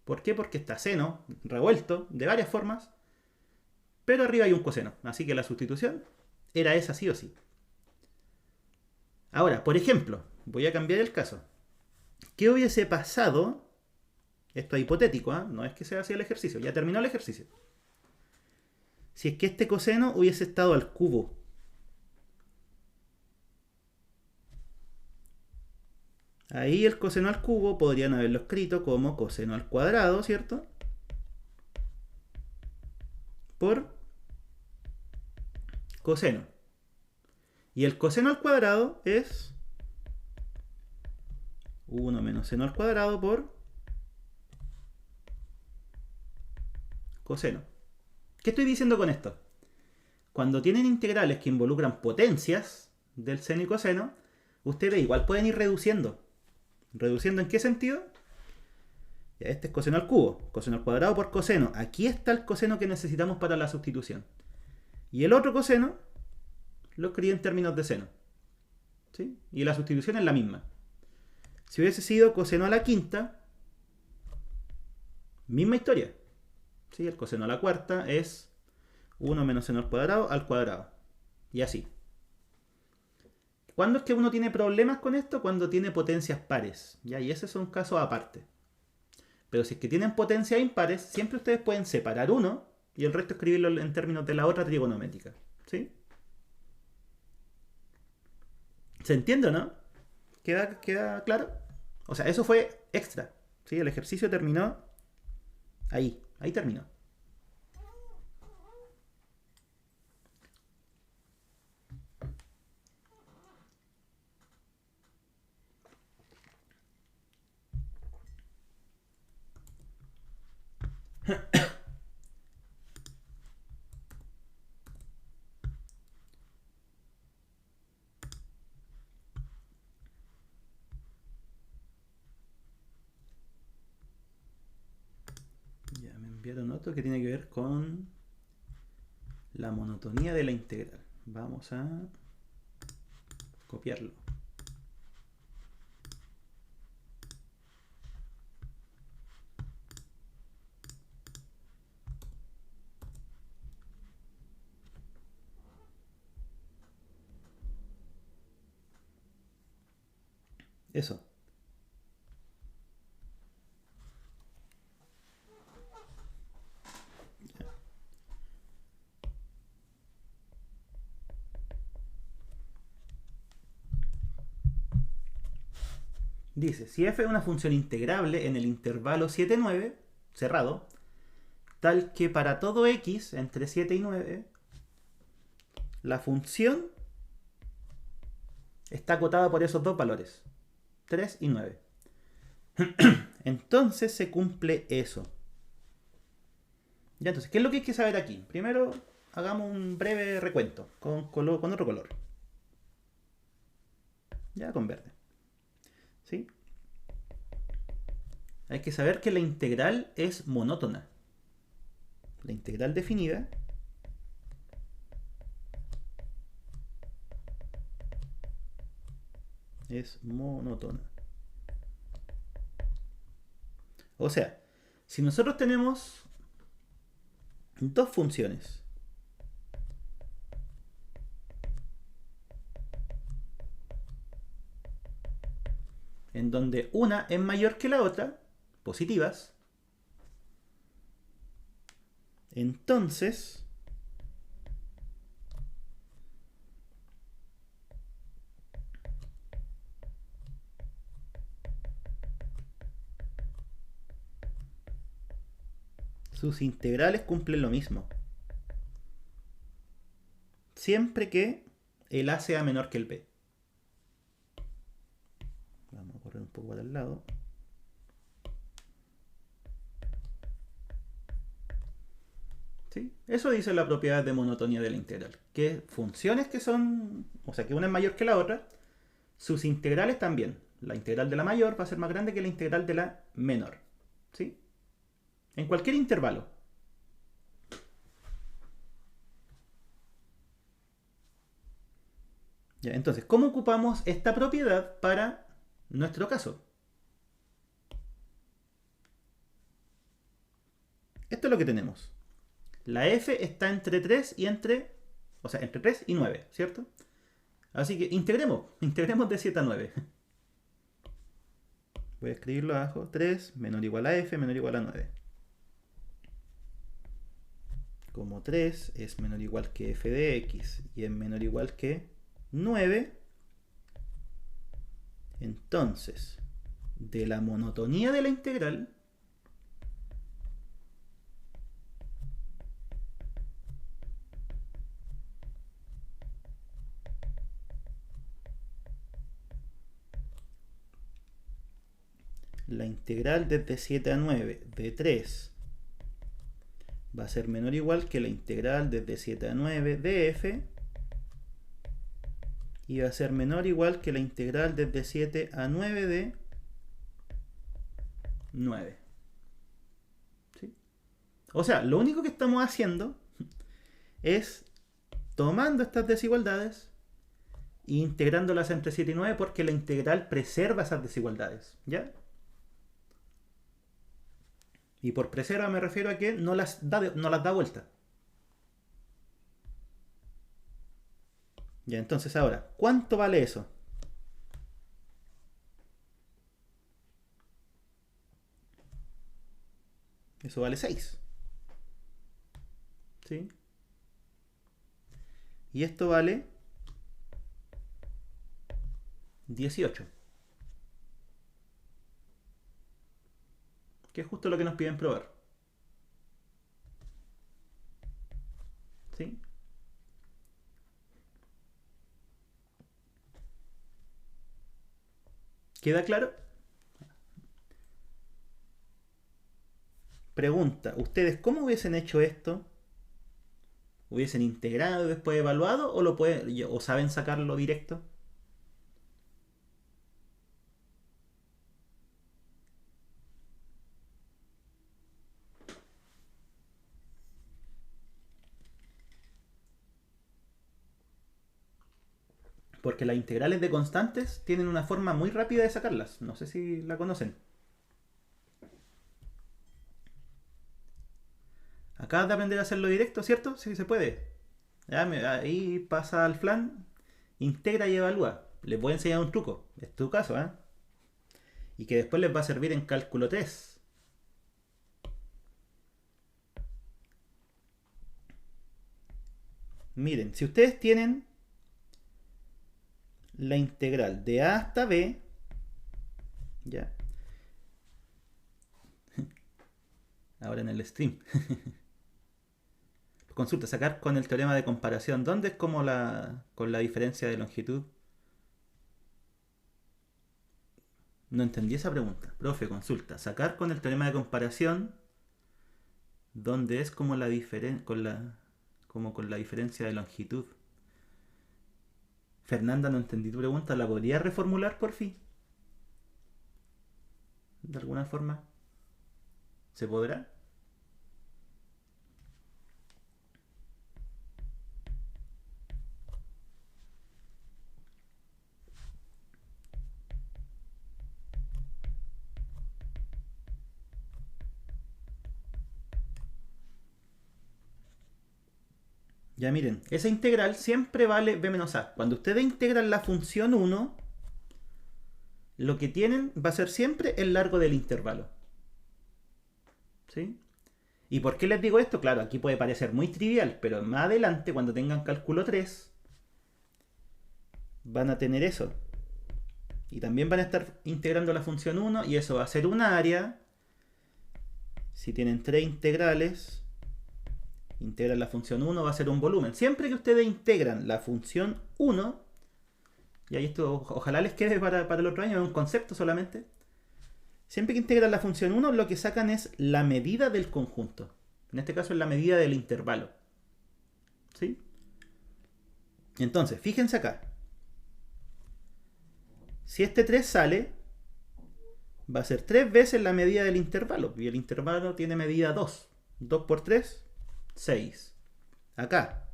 ¿Por qué? Porque está seno revuelto de varias formas, pero arriba hay un coseno. Así que la sustitución era esa sí o sí. Ahora, por ejemplo, voy a cambiar el caso. ¿Qué hubiese pasado? Esto es hipotético, ¿eh? No es que sea así el ejercicio. Ya terminó el ejercicio. Si es que este coseno hubiese estado al cubo. Ahí el coseno al cubo podrían haberlo escrito como coseno al cuadrado, ¿cierto? Por coseno. Y el coseno al cuadrado es 1 menos seno al cuadrado por coseno. ¿Qué estoy diciendo con esto? Cuando tienen integrales que involucran potencias del seno y coseno, ustedes igual pueden ir reduciendo. ¿Reduciendo en qué sentido? Ya, este es coseno al cubo, coseno al cuadrado por coseno. Aquí está el coseno que necesitamos para la sustitución. Y el otro coseno lo escribí en términos de seno. ¿Sí? Y la sustitución es la misma. Si hubiese sido coseno a la quinta, misma historia. ¿Sí? El coseno a la cuarta es 1 menos seno al cuadrado. Y así. ¿Cuándo es que uno tiene problemas con esto? Cuando tiene potencias pares. ¿Ya? Y ese es un caso aparte. Pero si es que tienen potencias impares, siempre ustedes pueden separar uno y el resto escribirlo en términos de la otra trigonométrica. ¿Sí? ¿Se entiende o no? ¿Queda claro? O sea, eso fue extra. ¿Sí? El ejercicio terminó ahí. Ahí terminó. Ya me enviaron otro que tiene que ver con la monotonía de la integral. Vamos a copiarlo. Eso. Dice, si f es una función integrable en el intervalo 7, 9, cerrado, tal que para todo x entre 7 y 9, la función está acotada por esos dos valores, 3 y 9. Entonces se cumple eso. Ya, entonces, ¿qué es lo que hay que saber aquí? Primero, hagamos un breve recuento con otro color. Ya, con verde. ¿Sí? Hay que saber que la integral es monótona. La integral definida es monótona. O sea, si nosotros tenemos dos funciones en donde una es mayor que la otra, positivas, entonces sus integrales cumplen lo mismo. Siempre que el a sea menor que el b. Vamos a correr un poco para el lado. ¿Sí? Eso dice la propiedad de monotonía de la integral. Que funciones que son, o sea, que una es mayor que la otra, sus integrales también. La integral de la mayor va a ser más grande que la integral de la menor. ¿Sí? En cualquier intervalo. Ya, entonces, ¿cómo ocupamos esta propiedad para nuestro caso? Esto es lo que tenemos. La f está entre 3 y entre 3 y 9, ¿cierto? Así que integremos de 7 a 9. Voy a escribirlo abajo. 3 menor o igual a f menor o igual a 9. Como 3 es menor o igual que f de x y es menor o igual que 9, entonces, de la monotonía de la integral, la integral desde 7 a 9 de 3 va a ser menor o igual que la integral desde 7 a 9 de f y va a ser menor o igual que la integral desde 7 a 9 de 9. ¿Sí? O sea, lo único que estamos haciendo es tomando estas desigualdades e integrándolas entre 7 y 9 porque la integral preserva esas desigualdades. ¿Ya? Y por preserva me refiero a que no las da vuelta. Ya, entonces ahora, ¿cuánto vale eso? Eso vale 6. ¿Sí? Y esto vale 18. Que es justo lo que nos piden probar. ¿Sí? ¿Queda claro? Pregunta, ¿ustedes cómo hubiesen hecho esto? ¿Hubiesen integrado y después evaluado o saben sacarlo directo? Porque las integrales de constantes tienen una forma muy rápida de sacarlas. No sé si la conocen. Acabas de aprender a hacerlo directo, ¿cierto? Sí, se puede. Ya, ahí pasa al flan, integra y evalúa. Les voy a enseñar un truco. Es tu caso, ¿eh? Y que después les va a servir en cálculo 3. Miren, si ustedes tienen la integral de a hasta b ¿Ya? Ahora en el stream. Consulta, sacar con el teorema de comparación. ¿Dónde es como con la diferencia de longitud? No entendí esa pregunta. Profe, consulta. Sacar con el teorema de comparación. ¿Dónde es como la diferencia como con la diferencia de longitud? Fernanda, no entendí tu pregunta. ¿La podría reformular por fin? ¿De alguna forma? ¿Se podrá? Ya miren, esa integral siempre vale b menos a. Cuando ustedes integran la función 1, lo que tienen va a ser siempre el largo del intervalo. ¿Sí? ¿Y por qué les digo esto? Claro, aquí puede parecer muy trivial, pero más adelante, cuando tengan cálculo 3, van a tener eso. Y también van a estar integrando la función 1 y eso va a ser un área. Si tienen 3 integrales, integran la función 1, va a ser un volumen. Siempre que ustedes integran la función 1, y ahí esto ojalá les quede para el otro año, es un concepto solamente. Siempre que integran la función 1, lo que sacan es la medida del conjunto. En este caso es la medida del intervalo. ¿Sí? Entonces, fíjense acá. Si este 3 sale, va a ser 3 veces la medida del intervalo. Y el intervalo tiene medida 2. 2 por 3, 6. Acá.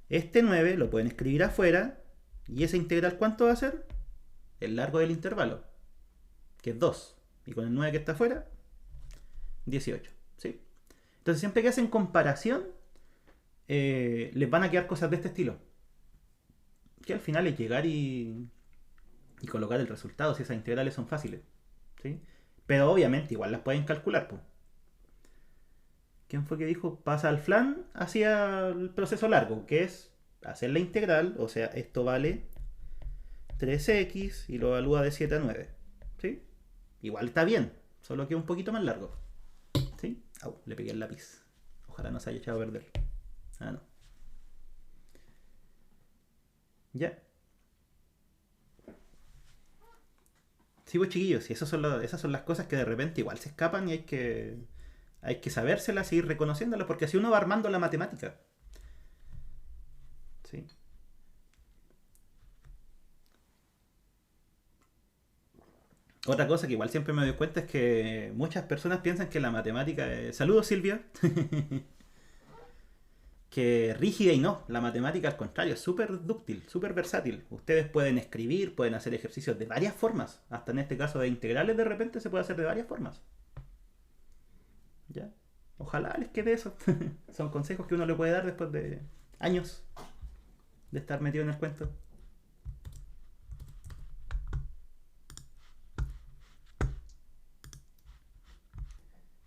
Este 9 lo pueden escribir afuera. ¿Y esa integral cuánto va a ser? El largo del intervalo, que es 2. Y con el 9 que está afuera, 18. ¿Sí? Entonces siempre que hacen comparación, les van a quedar cosas de este estilo. Que al final es llegar y colocar el resultado, si esas integrales son fáciles. ¿Sí? Pero obviamente igual las pueden calcular. Pues. ¿Quién fue que dijo? Pasa al flan hacia el proceso largo, que es hacer la integral, o sea, esto vale 3x y lo evalúa de 7 a 9. ¿Sí? Igual está bien, solo que un poquito más largo. ¿Sí? Au, le pegué el lápiz. Ojalá no se haya echado a perder. Ah, no. Ya. Sí, pues chiquillos, y esas son las cosas que de repente igual se escapan y hay que sabérselas y ir reconociéndolas, porque así uno va armando la matemática. ¿Sí? Otra cosa que igual siempre me doy cuenta es que muchas personas piensan que la matemática es... Saludos, Silvia. Que rígida y no. La matemática al contrario es súper dúctil, súper versátil. Ustedes pueden escribir, pueden hacer ejercicios de varias formas. Hasta en este caso de integrales de repente se puede hacer de varias formas. ¿Ya? Ojalá les quede eso. Son consejos que uno le puede dar después de años de estar metido en el cuento.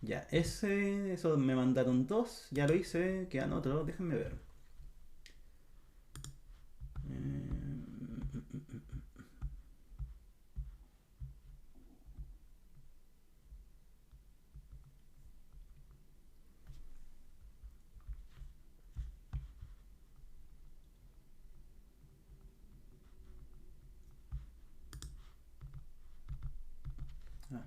Ya, eso me mandaron dos, ya lo hice, quedan otros, déjenme ver. Ah,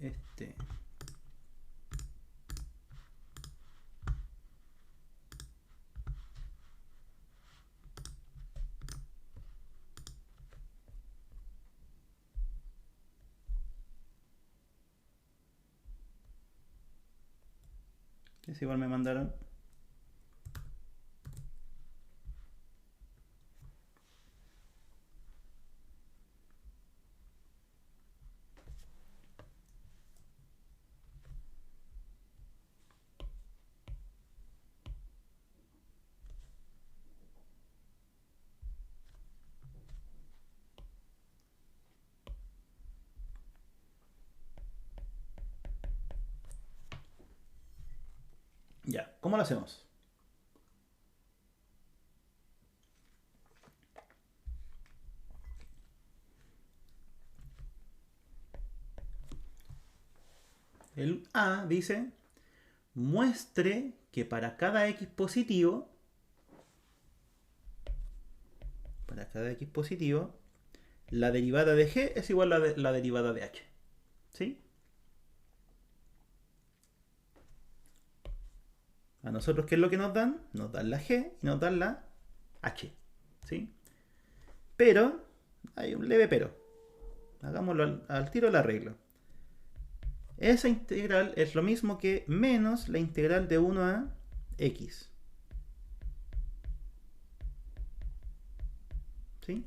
este. Es igual me mandaron. Ya, ¿cómo lo hacemos? El A dice, muestre que para cada x positivo, la derivada de g es igual a la derivada de h. ¿Sí? A nosotros, ¿qué es lo que nos dan? Nos dan la g y nos dan la h. ¿Sí? Pero, hay un leve pero. Hagámoslo al tiro del arreglo. Esa integral es lo mismo que menos la integral de 1 a x. ¿Sí?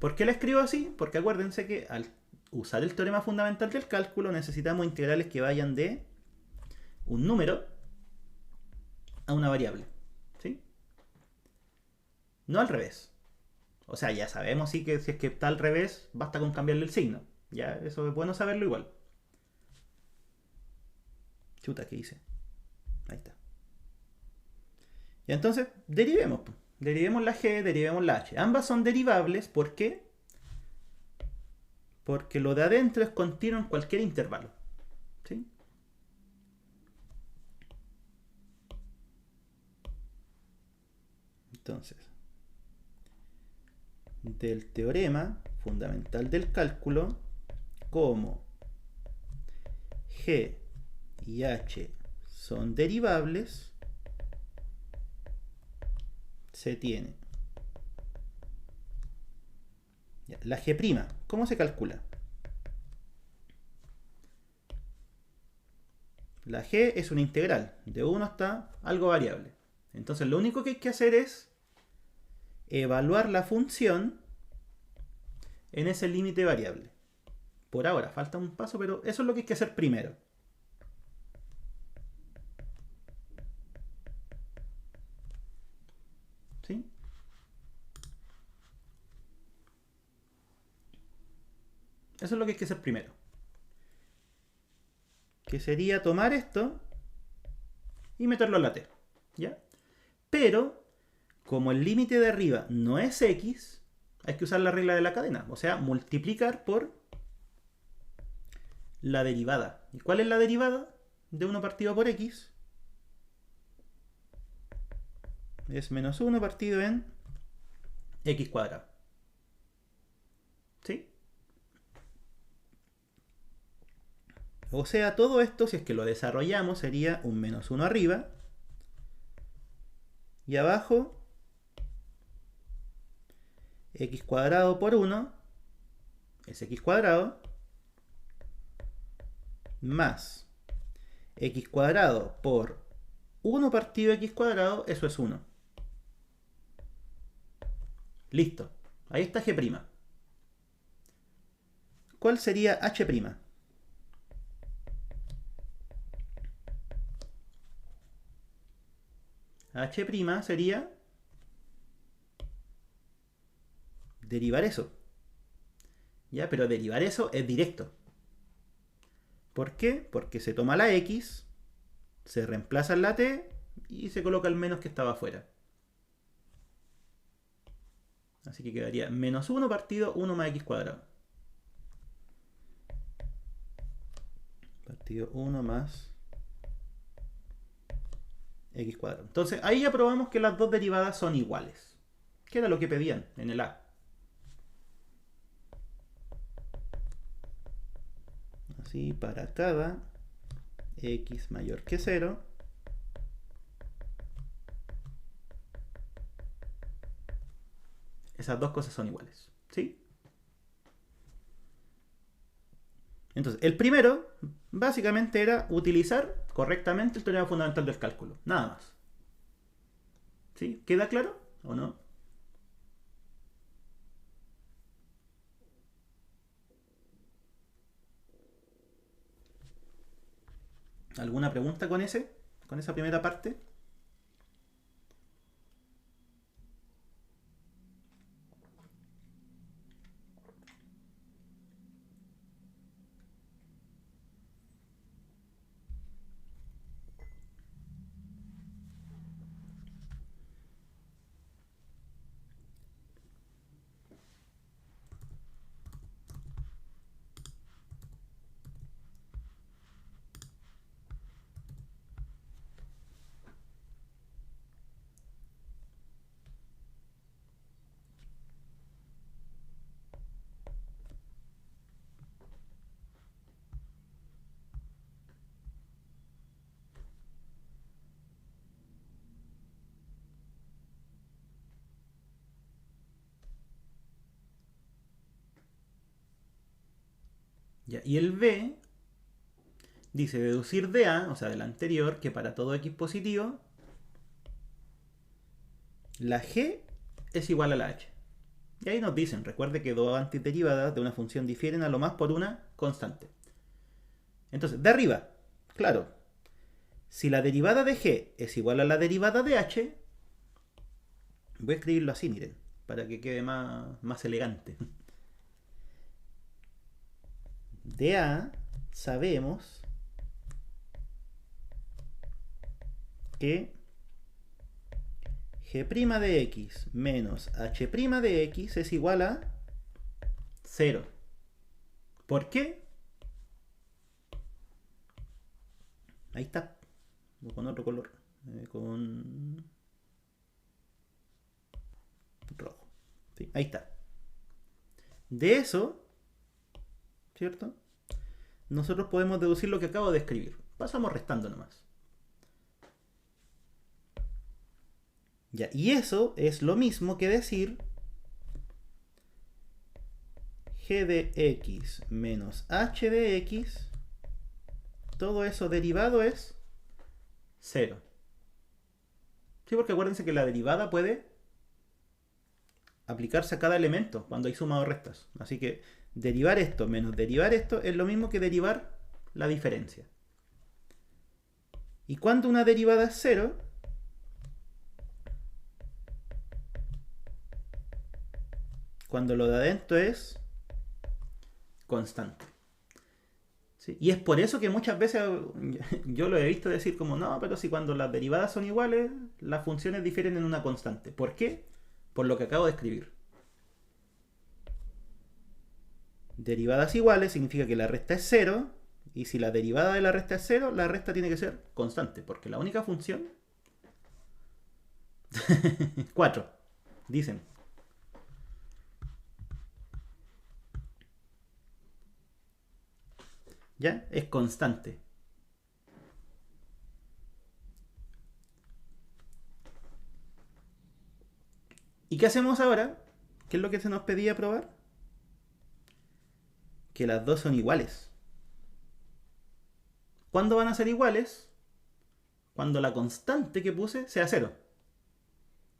¿Por qué la escribo así? Porque acuérdense que al usar el teorema fundamental del cálculo necesitamos integrales que vayan de un número a una variable. ¿Sí? No al revés. O sea, ya sabemos sí que si es que está al revés, basta con cambiarle el signo. Ya, eso es bueno saberlo igual. Chuta, ¿qué hice? Ahí está. Y entonces, derivemos. Derivemos la g, derivemos la h. Ambas son derivables, ¿por qué? Porque lo de adentro es continuo en cualquier intervalo. ¿Sí? Entonces, del teorema fundamental del cálculo, como g y h son derivables, se tiene la g'. ¿Cómo se calcula? La g es una integral, de 1 hasta algo variable. Entonces lo único que hay que hacer es evaluar la función en ese límite variable. Por ahora, falta un paso, pero eso es lo que hay que hacer primero. ¿Sí? Eso es lo que hay que hacer primero. Que sería tomar esto y meterlo en la t. ¿Ya? Pero, como el límite de arriba no es x, hay que usar la regla de la cadena. O sea, multiplicar por la derivada. ¿Y cuál es la derivada de 1 partido por x? Es menos 1 partido en x cuadrado. ¿Sí? O sea, todo esto, si es que lo desarrollamos, sería un menos 1 arriba. Y abajo, x cuadrado por 1 es x cuadrado. Más x cuadrado por 1 partido x cuadrado, eso es 1. Listo. Ahí está g'. ¿Cuál sería h'? H' sería derivar eso. ¿Ya? Pero derivar eso es directo. ¿Por qué? Porque se toma la x, se reemplaza en la t y se coloca el menos que estaba afuera. Así que quedaría menos 1 partido 1 más x cuadrado. Partido 1 más x cuadrado. Entonces ahí ya probamos que las dos derivadas son iguales. Que era lo que pedían en el A. Así para cada x mayor que 0. Esas dos cosas son iguales. ¿Sí? Entonces, el primero básicamente era utilizar correctamente el teorema fundamental del cálculo. Nada más. ¿Sí? ¿Queda claro o no? ¿Alguna pregunta con esa primera parte? Ya, y el b dice deducir de A, o sea, del anterior, que para todo x positivo, la g es igual a la h. Y ahí nos dicen, recuerde que dos antiderivadas de una función difieren a lo más por una constante. Entonces, de arriba, claro, si la derivada de g es igual a la derivada de h, voy a escribirlo así, miren, para que quede más elegante. De A sabemos que g' de x menos h' de x es igual a 0. ¿Por qué? Ahí está. Con otro color. Con rojo. Sí, ahí está. De eso, ¿cierto? Nosotros podemos deducir lo que acabo de escribir. Pasamos restando nomás. Ya, y eso es lo mismo que decir g de x menos h de x, todo eso derivado es 0. Sí, porque acuérdense que la derivada puede aplicarse a cada elemento cuando hay sumas o restas. Así que derivar esto menos derivar esto es lo mismo que derivar la diferencia. Y cuando una derivada es 0, cuando lo de adentro es constante. ¿Sí? Y es por eso que muchas veces yo lo he visto decir como, no, pero si cuando las derivadas son iguales, las funciones difieren en una constante. ¿Por qué? Por lo que acabo de escribir. Derivadas iguales significa que la resta es 0, y si la derivada de la resta es 0, la resta tiene que ser constante, porque la única función... 4, dicen. ¿Ya? Es constante. ¿Y qué hacemos ahora? ¿Qué es lo que se nos pedía probar? Que las dos son iguales. ¿Cuándo van a ser iguales? Cuando la constante que puse sea 0.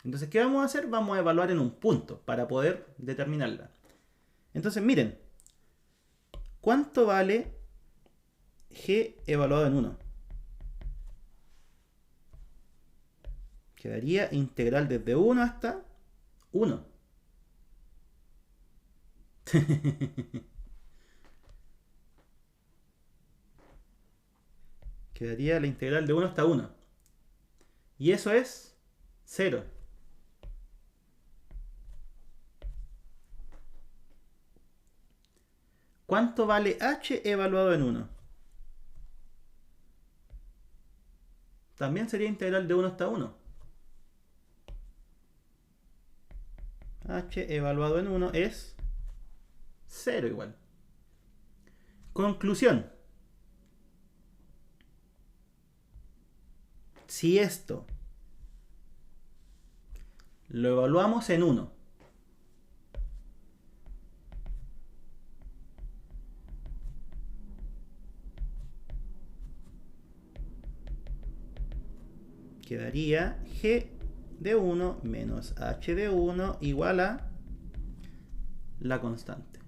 Entonces, ¿qué vamos a hacer? Vamos a evaluar en un punto para poder determinarla. Entonces, miren. ¿Cuánto vale g evaluado en 1? Quedaría integral desde 1 hasta 1. Quedaría la integral de 1 hasta 1. Y eso es 0. ¿Cuánto vale h evaluado en 1? También sería integral de 1 hasta 1. H evaluado en 1 es 0 igual. Conclusión. Si esto lo evaluamos en 1, quedaría g de 1 menos h de 1 igual a la constante.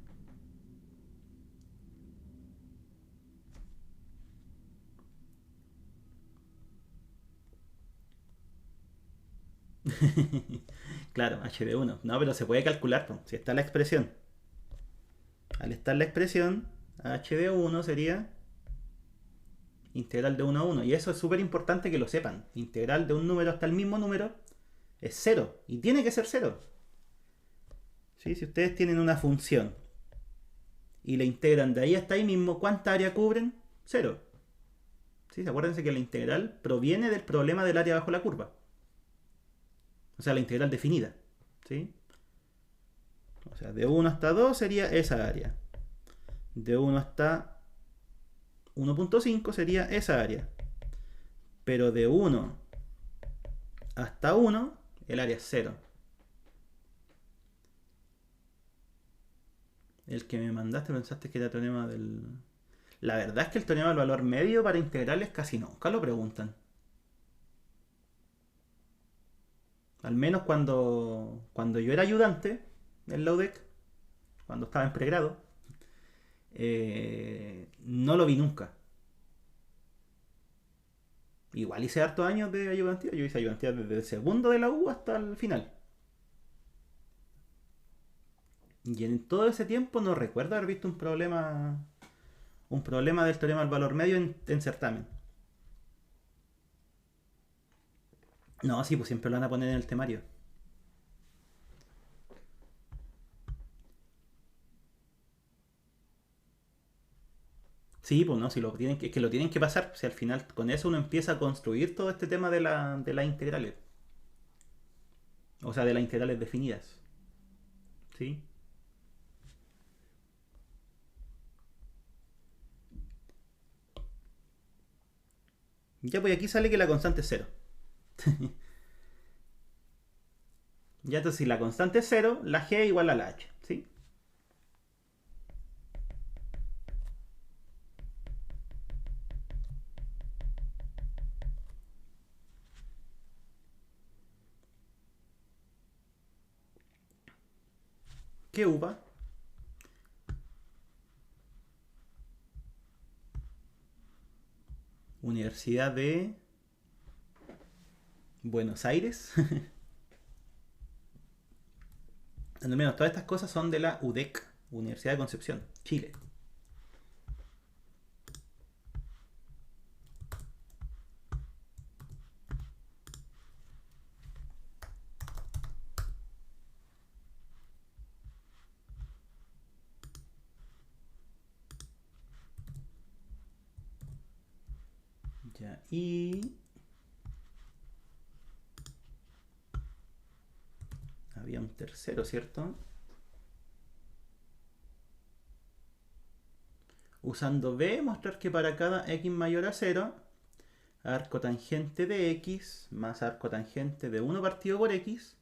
Claro, h de 1. No, pero se puede calcular, si está la expresión. Al estar la expresión, h de 1 sería integral de 1 a 1. Y eso es súper importante que lo sepan. Integral de un número hasta el mismo número es 0. Y tiene que ser 0. ¿Sí? Si ustedes tienen una función y la integran de ahí hasta ahí mismo, ¿cuánta área cubren? 0. ¿Sí? Acuérdense que la integral proviene del problema del área bajo la curva. O sea, la integral definida. ¿Sí? O sea, de 1 hasta 2 sería esa área. De 1 hasta 1.5 sería esa área. Pero de 1 hasta 1, el área es 0. El que me mandaste pensaste que era teorema del... La verdad es que el teorema del valor medio para integrales casi nunca lo preguntan. Al menos cuando yo era ayudante en la UDEC, cuando estaba en pregrado, no lo vi nunca. Igual hice hartos años de ayudantía. Yo hice ayudantía desde el segundo de la U hasta el final. Y en todo ese tiempo no recuerdo haber visto un problema del teorema del valor medio en certamen. No, sí, pues siempre lo van a poner en el temario. Sí, pues no, si lo tienen que lo tienen que pasar, si al final con eso uno empieza a construir todo este tema de las integrales, o sea, de las integrales definidas, ¿sí? Ya, pues aquí sale que la constante es cero. Ya, entonces si la constante es cero, la g es igual a la h, ¿sí? ¿Qué uva? Universidad de Buenos Aires. Al menos todas estas cosas son de la UDEC, Universidad de Concepción, Chile. Ya, y había un tercero, ¿cierto? Usando B, mostrar que para cada x mayor a cero, arco tangente de x más arco tangente de 1 partido por x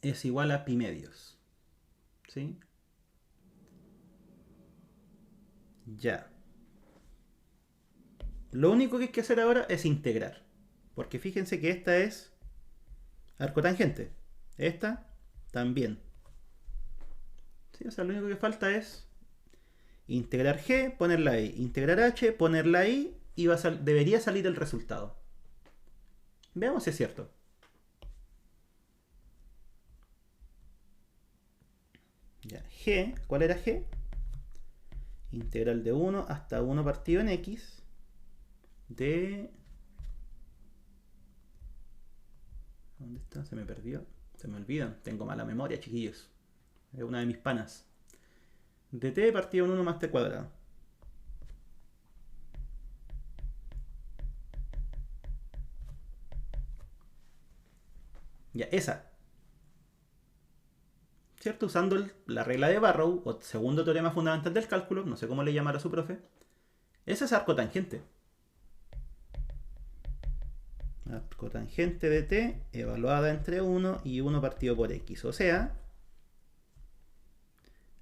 es igual a pi medios. ¿Sí? Ya. Lo único que hay que hacer ahora es integrar. Porque fíjense que esta es arco tangente. Esta también. ¿Sí? O sea, lo único que falta es integrar g, ponerla ahí. Integrar h, ponerla ahí y debería salir el resultado. Veamos si es cierto. Ya, g, ¿cuál era g? Integral de 1 hasta 1 partido en x de... ¿Dónde está? Se me perdió. Se me olvidan. Tengo mala memoria, chiquillos. Es una de mis panas. De t partido en 1 más t cuadrado. Ya, esa. ¿Cierto? Usando la regla de Barrow, o segundo teorema fundamental del cálculo, no sé cómo le llamará su profe. Ese es arco tangente. Arco tangente de t evaluada entre 1 y 1 partido por x. O sea,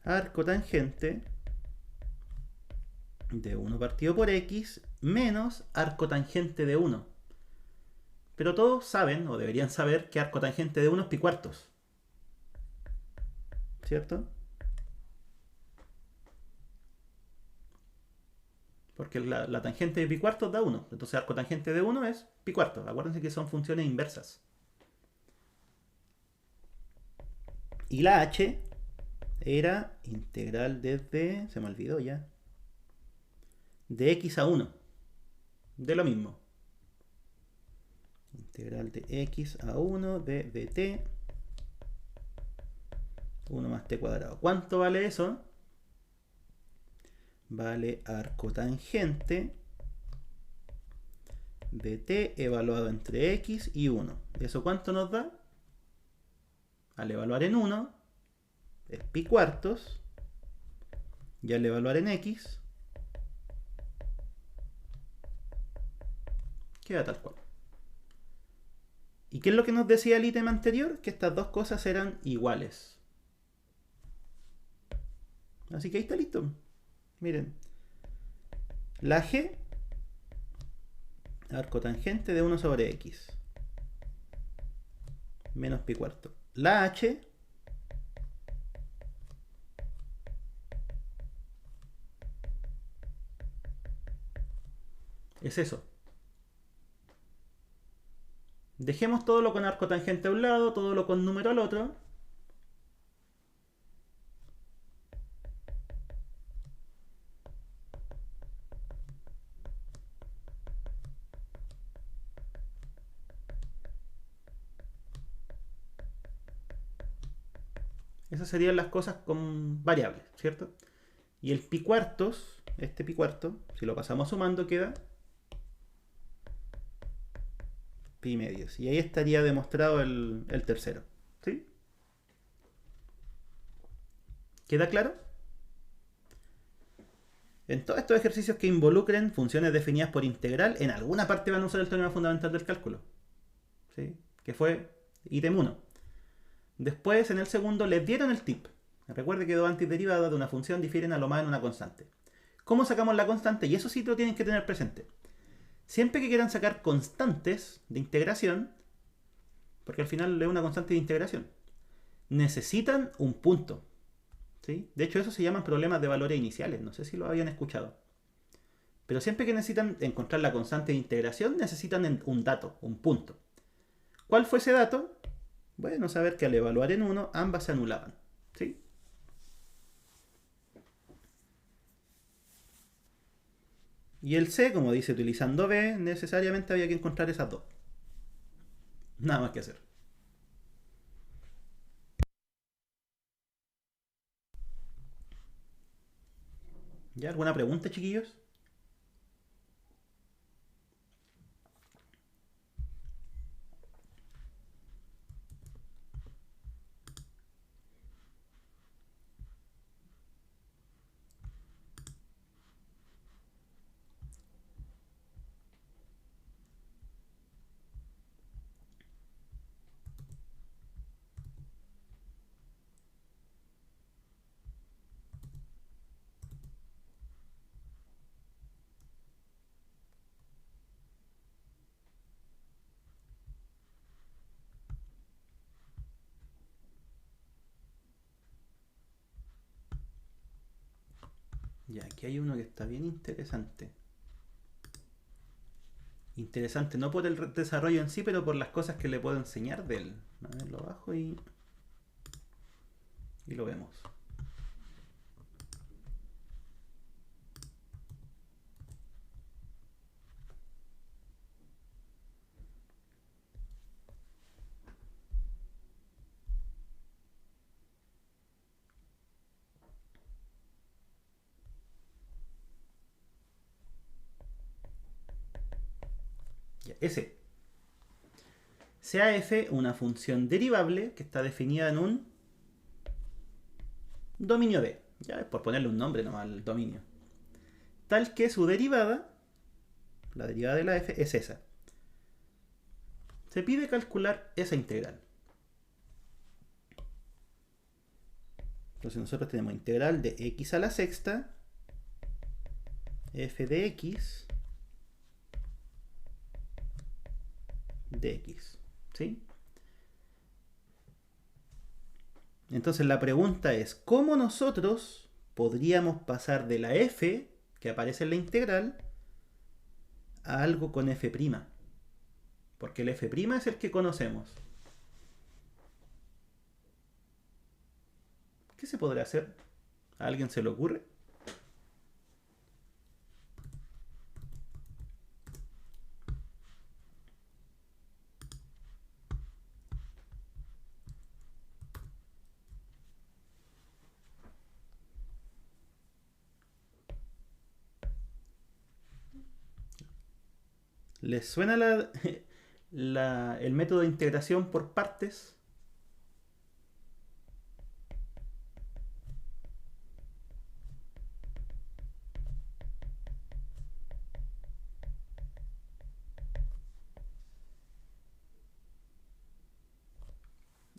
arco tangente de 1 partido por x menos arco tangente de 1. Pero todos saben, o deberían saber, que arco tangente de 1 es pi cuartos. ¿Cierto? Porque la tangente de pi cuartos da 1. Entonces arco tangente de 1 es pi cuartos. Acuérdense que son funciones inversas. Y la h era integral desde... Se me olvidó ya. De x a 1. De lo mismo. Integral de x a 1 de dt 1 más t cuadrado. ¿Cuánto vale eso? Vale arco tangente de t evaluado entre x y 1. ¿Eso cuánto nos da? Al evaluar en 1 es pi cuartos. Y al evaluar en x queda tal cual. ¿Y qué es lo que nos decía el ítem anterior? Que estas dos cosas eran iguales. Así que ahí está listo. Miren, la G, arco tangente de 1 sobre X, menos pi cuarto. La H es eso. Dejemos todo lo con arco tangente a un lado, todo lo con número al otro. Esas serían las cosas con variables, ¿cierto? Y el pi cuartos, este pi cuarto, si lo pasamos sumando, queda pi medios. Y ahí estaría demostrado el tercero. ¿Sí? ¿Queda claro? En todos estos ejercicios que involucren funciones definidas por integral, en alguna parte van a usar el teorema fundamental del cálculo. ¿Sí? Que fue ítem 1. Después, en el segundo, les dieron el tip. Recuerde que dos antiderivadas de una función difieren a lo más en una constante. ¿Cómo sacamos la constante? Y eso sí lo tienen que tener presente. Siempre que quieran sacar constantes de integración, porque al final es una constante de integración, necesitan un punto. ¿Sí? De hecho, eso se llaman problemas de valores iniciales. No sé si lo habían escuchado. Pero siempre que necesitan encontrar la constante de integración, necesitan un dato, un punto. ¿Cuál fue ese dato? Bueno, saber que al evaluar en 1, ambas se anulaban. ¿Sí? Y el C, como dice utilizando B, necesariamente había que encontrar esas dos. Nada más que hacer. ¿Ya alguna pregunta, chiquillos? Ya, aquí hay uno que está bien interesante. Interesante, no por el desarrollo en sí, pero por las cosas que le puedo enseñar de él. A ver, lo bajo y lo vemos. Ya, ese. Sea f una función derivable que está definida en un dominio D. Ya es por ponerle un nombre nomás al dominio. Tal que su derivada, la derivada de la f, es esa. Se pide calcular esa integral. Entonces nosotros tenemos integral de x a la sexta, f de x, de x. ¿Sí? Entonces la pregunta es, ¿cómo nosotros podríamos pasar de la f, que aparece en la integral, a algo con f'? Porque el f' es el que conocemos. ¿Qué se podrá hacer? ¿A alguien se le ocurre? ¿Les suena el método de integración por partes?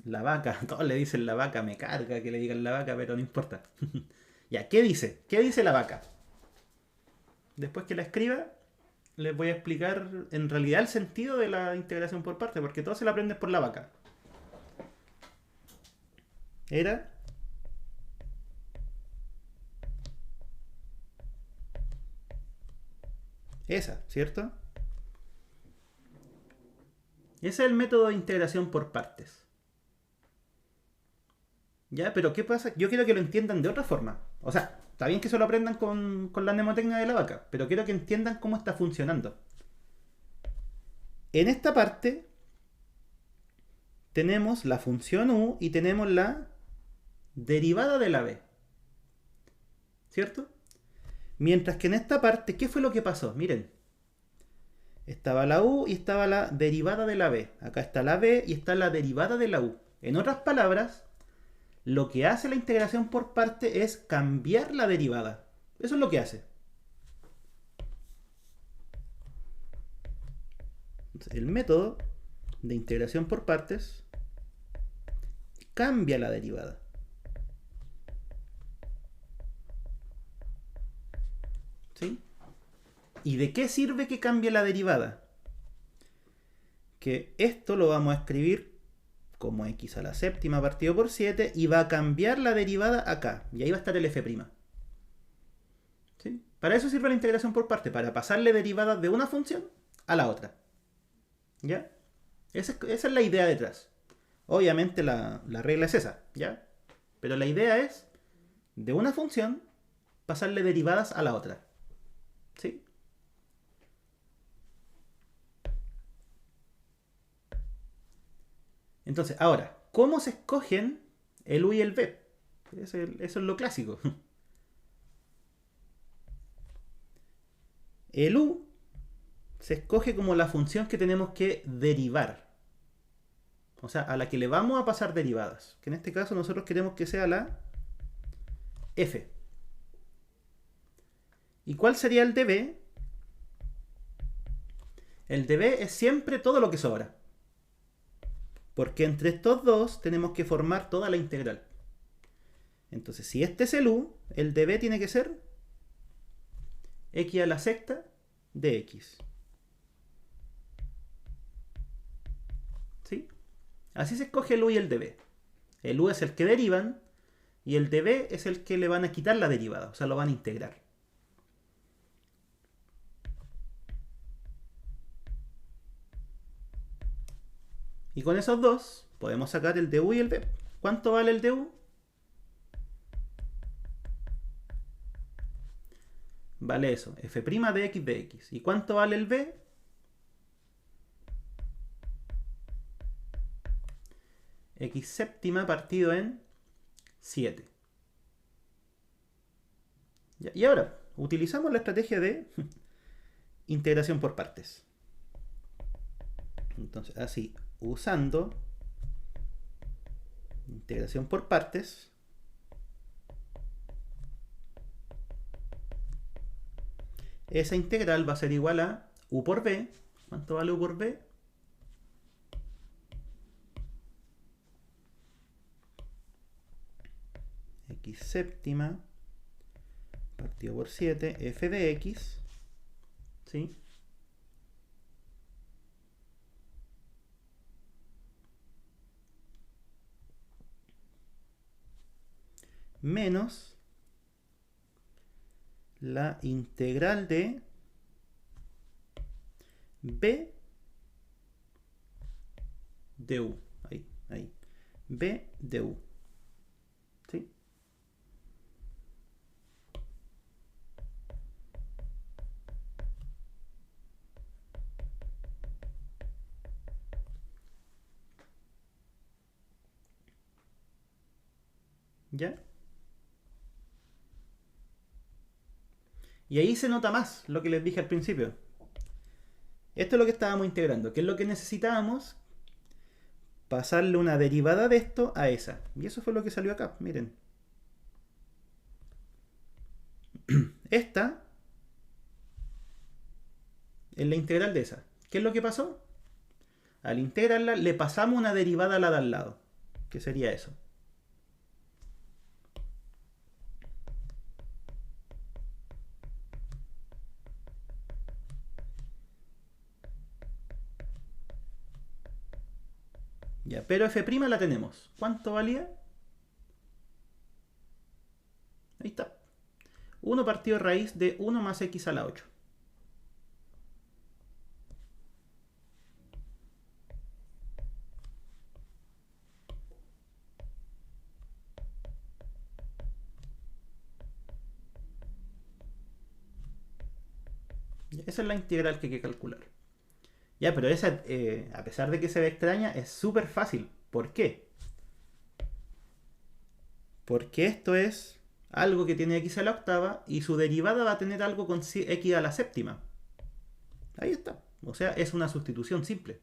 La vaca, todos le dicen la vaca, me carga que le digan la vaca, pero no importa. Ya, ¿qué dice? ¿Qué dice la vaca? Después que la escriba, les voy a explicar en realidad el sentido de la integración por parte, porque todo se lo aprenden por la vaca. Era esa, ¿cierto? Ese es el método de integración por partes. ¿Ya? Pero ¿qué pasa? Yo quiero que lo entiendan de otra forma. O sea, está bien que se lo aprendan con la mnemotecnia de la vaca, pero quiero que entiendan cómo está funcionando. En esta parte tenemos la función u y tenemos la derivada de la b. ¿Cierto? Mientras que en esta parte, ¿qué fue lo que pasó? Miren. Estaba la u y estaba la derivada de la b. Acá está la b y está la derivada de la u. En otras palabras, lo que hace la integración por parte es cambiar la derivada. Eso es lo que hace. Entonces, el método de integración por partes cambia la derivada. ¿Sí? ¿Y de qué sirve que cambie la derivada? Que esto lo vamos a escribir como x a la séptima partido por 7 y va a cambiar la derivada acá. Y ahí va a estar el f'. ¿Sí? Para eso sirve la integración por parte, para pasarle derivadas de una función a la otra. ¿Ya? Esa es la idea detrás. Obviamente la regla es esa, ¿ya? Pero la idea es, de una función, pasarle derivadas a la otra. ¿Sí? Entonces, ahora, ¿cómo se escogen el u y el v? Eso es lo clásico. El u se escoge como la función que tenemos que derivar. O sea, a la que le vamos a pasar derivadas. Que en este caso nosotros queremos que sea la f. ¿Y cuál sería el db? El db es siempre todo lo que sobra. Porque entre estos dos tenemos que formar toda la integral. Entonces, si este es el u, el db tiene que ser x a la sexta de x. ¿Sí? Así se escoge el u y el db. El u es el que derivan y el db es el que le van a quitar la derivada, o sea, lo van a integrar. Y con esos dos podemos sacar el du y el v. ¿Cuánto vale el du? Vale eso, f' de x de x. ¿Y cuánto vale el v? X séptima partido en 7. Y ahora, utilizamos la estrategia de integración por partes. Entonces, así, usando integración por partes, esa integral va a ser igual a u por v. ¿Cuánto vale u por v? X séptima partido por 7 f de x, ¿sí? Menos la integral de b de u. Ahí. B de u. ¿Sí? ¿Ya? Y ahí se nota más lo que les dije al principio. Esto es lo que estábamos integrando. ¿Qué es lo que necesitábamos? Pasarle una derivada de esto a esa. Y eso fue lo que salió acá. Miren. Esta es la integral de esa. ¿Qué es lo que pasó? Al integrarla le pasamos una derivada a la de al lado. ¿Qué sería eso? Ya, pero f' la tenemos. ¿Cuánto valía? Ahí está. 1 partido raíz de 1 más x a la 8. Esa es la integral que hay que calcular. Ya, pero esa, a pesar de que se ve extraña, es súper fácil. ¿Por qué? Porque esto es algo que tiene x a la octava y su derivada va a tener algo con x a la séptima. Ahí está. O sea, es una sustitución simple.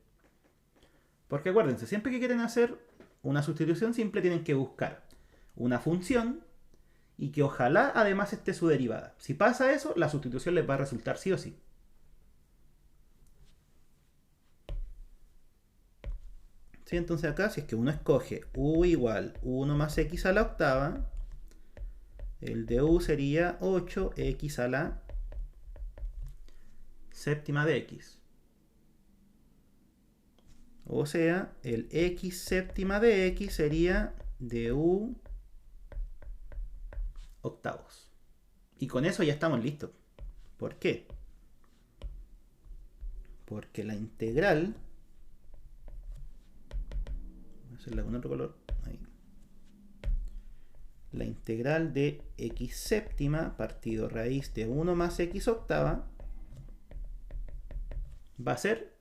Porque acuérdense, siempre que quieren hacer una sustitución simple tienen que buscar una función y que ojalá además esté su derivada. Si pasa eso, la sustitución les va a resultar sí o sí. ¿Sí? Entonces acá, si es que uno escoge u igual 1 más x a la octava, el de u sería 8x a la séptima de x. O sea, el x séptima de x sería de u octavos. Y con eso ya estamos listos. ¿Por qué? Porque la integral... Voy a hacerla con otro color. Ahí. La integral de x séptima partido raíz de 1 más x octava va a ser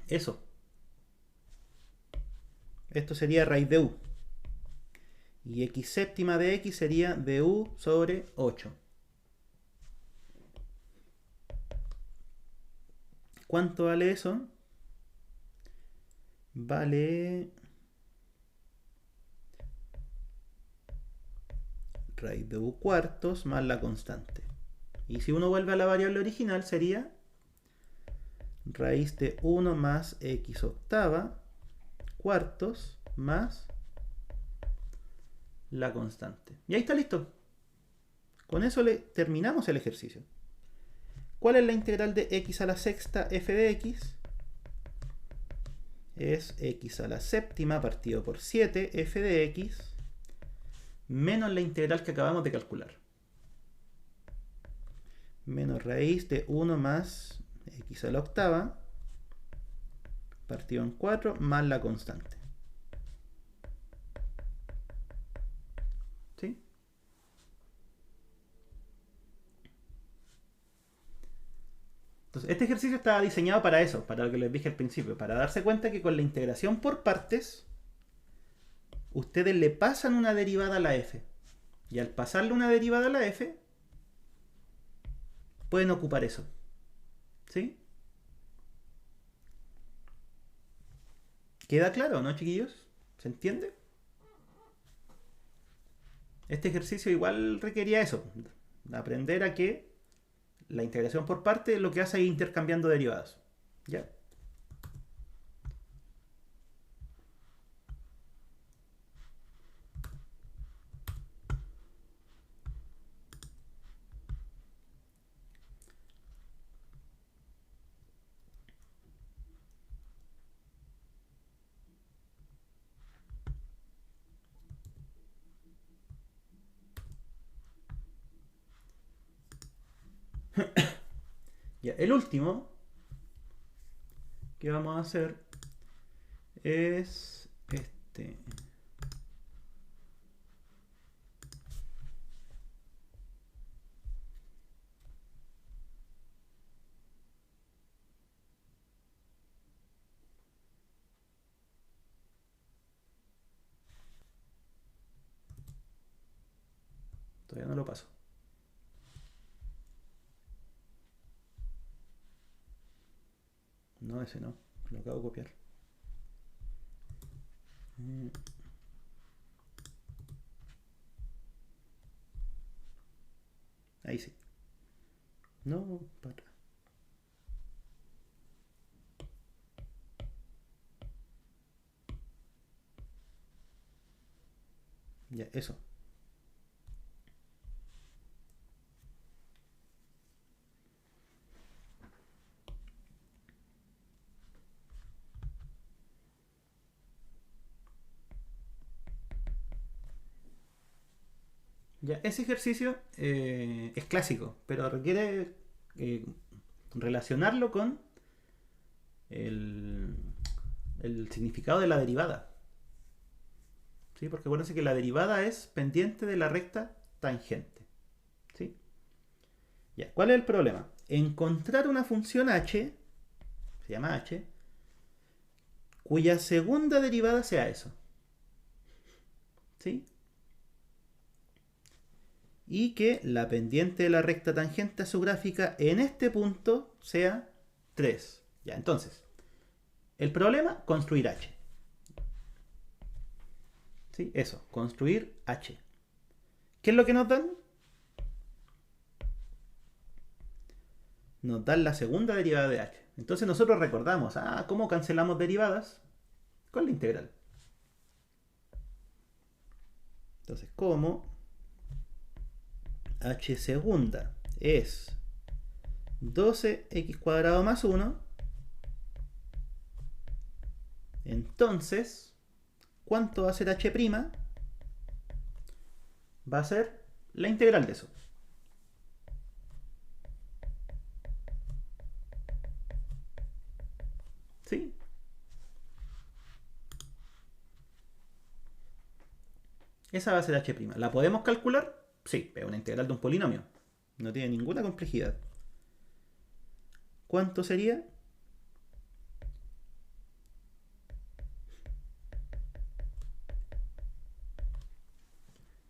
eso. Esto sería raíz de u. Y x séptima de x sería de u sobre 8. ¿Cuánto vale eso? Vale raíz de u cuartos más la constante. Y si uno vuelve a la variable original sería raíz de 1 más x octava cuartos más la constante. Y ahí está listo. Con eso terminamos el ejercicio. ¿Cuál es la integral de x a la sexta f de x? Es x a la séptima partido por 7 f de x menos la integral que acabamos de calcular. Menos raíz de 1 más x a la octava partido en 4 más la constante. ¿Sí? Entonces, este ejercicio estaba diseñado para eso, para lo que les dije al principio, para darse cuenta que con la integración por partes, ustedes le pasan una derivada a la f. Y al pasarle una derivada a la f, pueden ocupar eso. ¿Sí? ¿Queda claro, no, chiquillos? ¿Se entiende? Este ejercicio igual requería eso, aprender a que la integración por parte lo que hace es intercambiando derivadas. ¿Ya? Ya, el último que vamos a hacer es este. Todavía no lo paso. No, ese no. Lo acabo de copiar. Ahí sí. No, para atrás. Ya, eso. Ya, ese ejercicio es clásico, pero requiere eh, relacionarlo con el, el significado de la derivada. ¿Sí? Porque acuérdense que la derivada es pendiente de la recta tangente. ¿Sí? Ya, ¿cuál es el problema? Encontrar una función h, se llama h, cuya segunda derivada sea eso. ¿Sí? Y que la pendiente de la recta tangente a su gráfica en este punto sea 3. Ya, entonces, el problema, construir h. ¿Sí? Eso, construir h. ¿Qué es lo que nos dan? Nos dan la segunda derivada de h. Entonces nosotros recordamos, ¿cómo cancelamos derivadas? Con la integral. Entonces, ¿cómo h segunda es 12x cuadrado más 1? Entonces, ¿cuánto va a ser h'? Va a ser la integral de eso. ¿Sí? Esa va a ser h'. ¿La podemos calcular? Sí, es una integral de un polinomio. No tiene ninguna complejidad. ¿Cuánto sería?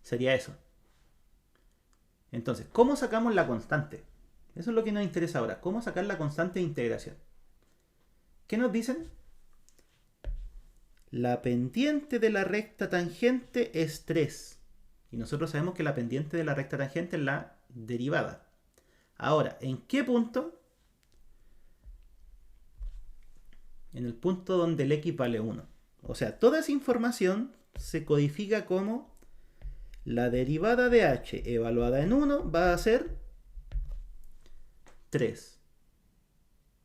Sería eso. Entonces, ¿cómo sacamos la constante? Eso es lo que nos interesa ahora. ¿Cómo sacar la constante de integración? ¿Qué nos dicen? La pendiente de la recta tangente es 3. Y nosotros sabemos que la pendiente de la recta tangente es la derivada. Ahora, ¿en qué punto? En el punto donde el x vale 1. O sea, toda esa información se codifica como la derivada de h evaluada en 1 va a ser 3.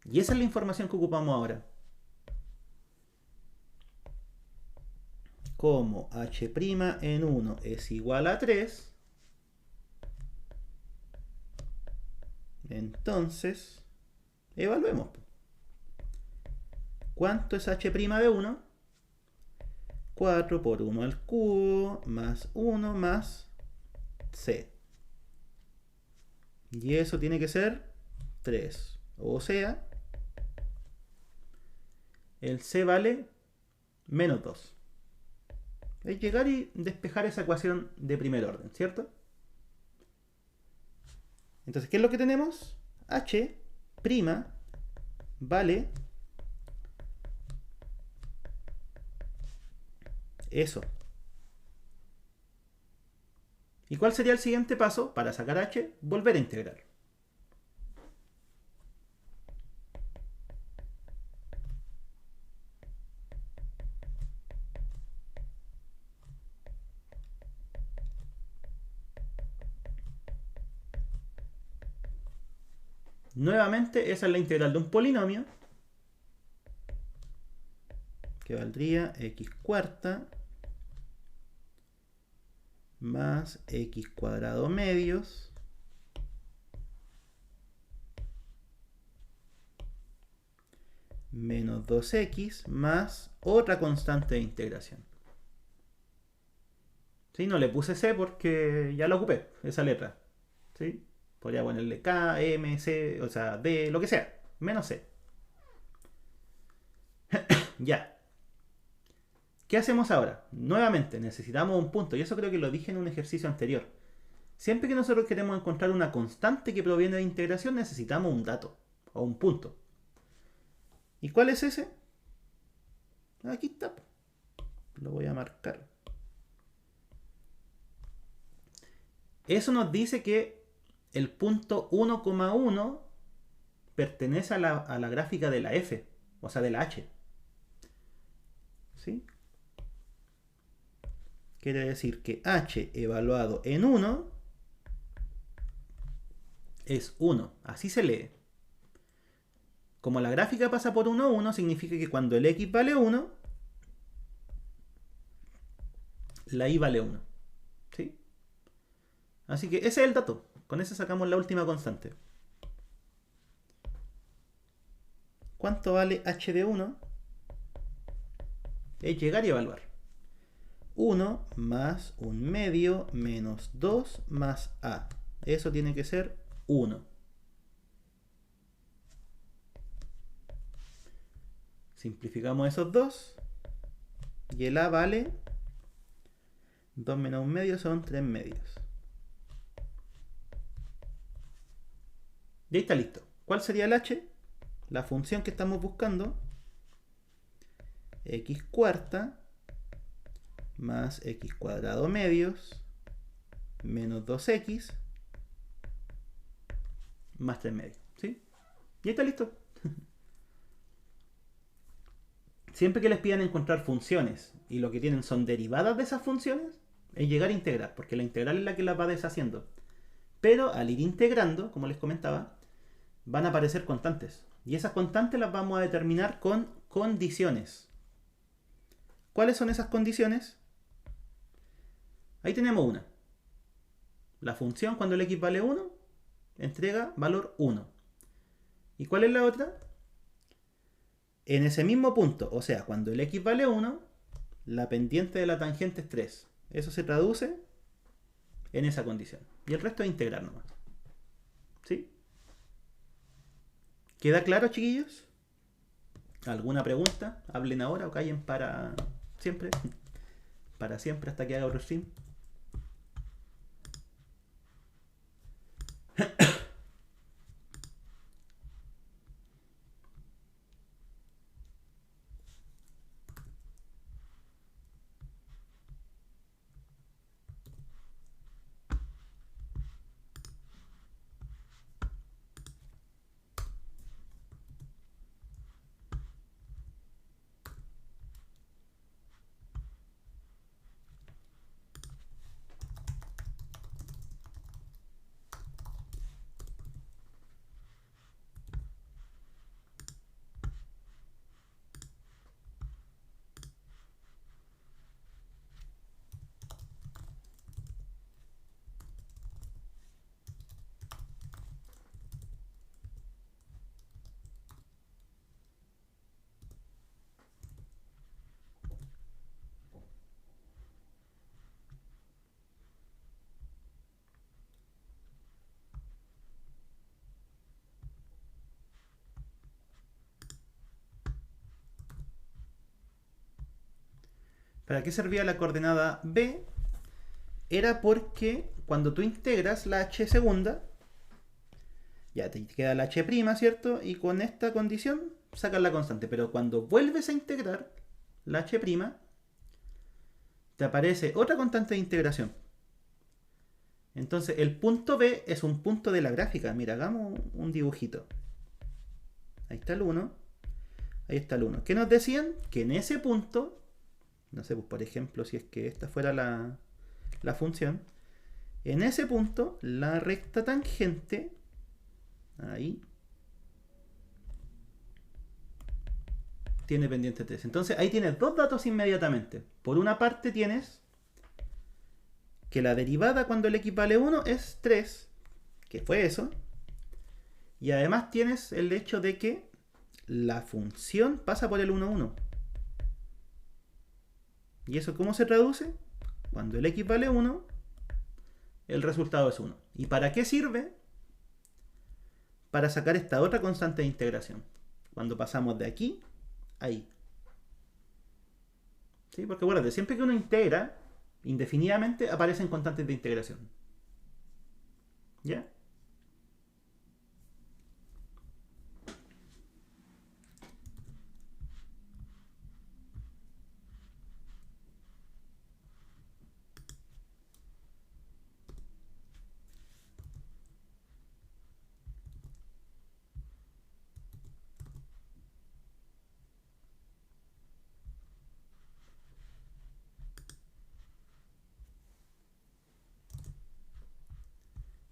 Y esa es la información que ocupamos ahora. Como h' en 1 es igual a 3, entonces evaluemos. ¿Cuánto es h' de 1? 4 por 1 al cubo más 1 más c. Y eso tiene que ser 3. O sea, el c vale menos 2. Es llegar y despejar esa ecuación de primer orden, ¿cierto? Entonces, ¿qué es lo que tenemos? H' vale eso. ¿Y cuál sería el siguiente paso? Para sacar h, volver a integrar. Nuevamente, esa es la integral de un polinomio, que valdría x cuarta más x cuadrado medios menos 2x más otra constante de integración. ¿Sí? No le puse c porque ya la ocupé, esa letra. ¿Sí? Podría ponerle k, m, c, o sea, d, lo que sea, menos c. Ya. ¿Qué hacemos ahora? Nuevamente, necesitamos un punto, y eso creo que lo dije en un ejercicio anterior. Siempre que nosotros queremos encontrar una constante que proviene de integración, necesitamos un dato, o un punto. ¿Y cuál es ese? Aquí está. Lo voy a marcar. Eso nos dice que el punto 1,1 pertenece a la gráfica de la f, o sea, de la h. ¿Sí? Quiere decir que h evaluado en 1 es 1. Así se lee. Como la gráfica pasa por 1, 1, significa que cuando el x vale 1, la y vale 1. ¿Sí? Así que ese es el dato. Con ese sacamos la última constante. ¿Cuánto vale h de 1? Es llegar y evaluar. 1 más 1 medio menos 2 más a. Eso tiene que ser 1. Simplificamos esos dos. Y el a vale 2 menos 1 medio son 3 medios. Y ahí está listo. ¿Cuál sería el h? La función que estamos buscando. X cuarta más x cuadrado medios menos 2x más 3 medios. ¿Sí? Y ahí está listo. Siempre que les pidan encontrar funciones y lo que tienen son derivadas de esas funciones, es llegar a integrar, porque la integral es la que las va deshaciendo. Pero al ir integrando, como les comentaba, van a aparecer constantes. Y esas constantes las vamos a determinar con condiciones. ¿Cuáles son esas condiciones? Ahí tenemos una. La función cuando el x vale 1 entrega valor 1. ¿Y cuál es la otra? En ese mismo punto, o sea, cuando el x vale 1, la pendiente de la tangente es 3. Eso se traduce en esa condición. Y el resto es integrar nomás. ¿Sí? ¿Queda claro, chiquillos? ¿Alguna pregunta? Hablen ahora o callen para siempre. Para siempre hasta que haga otro stream. ¿Para qué servía la coordenada b? Era porque cuando tú integras la h segunda, ya te queda la h', ¿cierto? Y con esta condición sacas la constante. Pero cuando vuelves a integrar la h', te aparece otra constante de integración. Entonces el punto B es un punto de la gráfica. Mira, hagamos un dibujito. Ahí está el 1. Ahí está el 1. ¿Qué nos decían? Que en ese punto, no sé, pues por ejemplo, si es que esta fuera la función, en ese punto la recta tangente, ahí, tiene pendiente 3. Entonces ahí tienes dos datos inmediatamente. Por una parte tienes que la derivada cuando el x vale 1 es 3, que fue eso. Y además tienes el hecho de que la función pasa por el 1, 1. ¿Y eso cómo se traduce? Cuando el x vale 1, el resultado es 1. ¿Y para qué sirve? Para sacar esta otra constante de integración. Cuando pasamos de aquí a ahí. ¿Sí? Porque acuérdate, siempre que uno integra, indefinidamente aparecen constantes de integración. ¿Ya?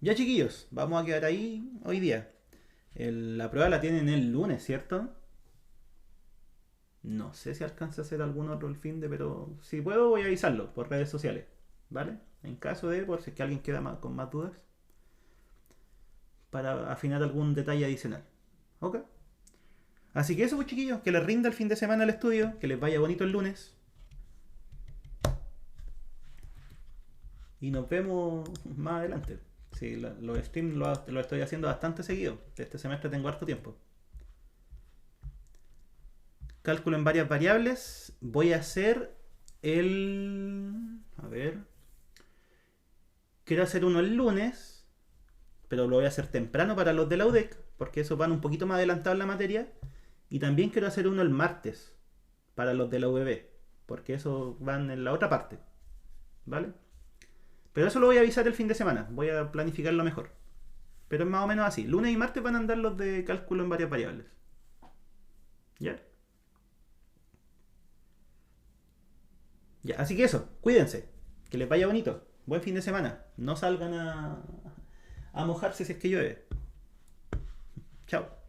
Ya, chiquillos, vamos a quedar ahí hoy día. La prueba la tienen el lunes, ¿cierto? No sé si alcanza a hacer algún otro el fin de, pero si puedo voy a avisarlo por redes sociales, ¿vale? en caso de, por si es que alguien queda con más dudas, para afinar algún detalle adicional. ¿Ok? Así que eso, pues chiquillos, que les rinda el fin de semana el estudio, que les vaya bonito el lunes. Y nos vemos más adelante. Sí, los streams lo estoy haciendo bastante seguido. Este semestre tengo harto tiempo. Cálculo en varias variables. Voy a hacer el... A ver. Quiero hacer uno el lunes, pero lo voy a hacer temprano para los de la UDEC, porque esos van un poquito más adelantados en la materia. Y también quiero hacer uno el martes, para los de la UVB, porque esos van en la otra parte. ¿Vale? Pero eso lo voy a avisar el fin de semana. Voy a planificarlo mejor. Pero es más o menos así. Lunes y martes van a andar los de cálculo en varias variables. ¿Ya? Ya, así que eso. Cuídense. Que les vaya bonito. Buen fin de semana. No salgan a mojarse si es que llueve. Chao.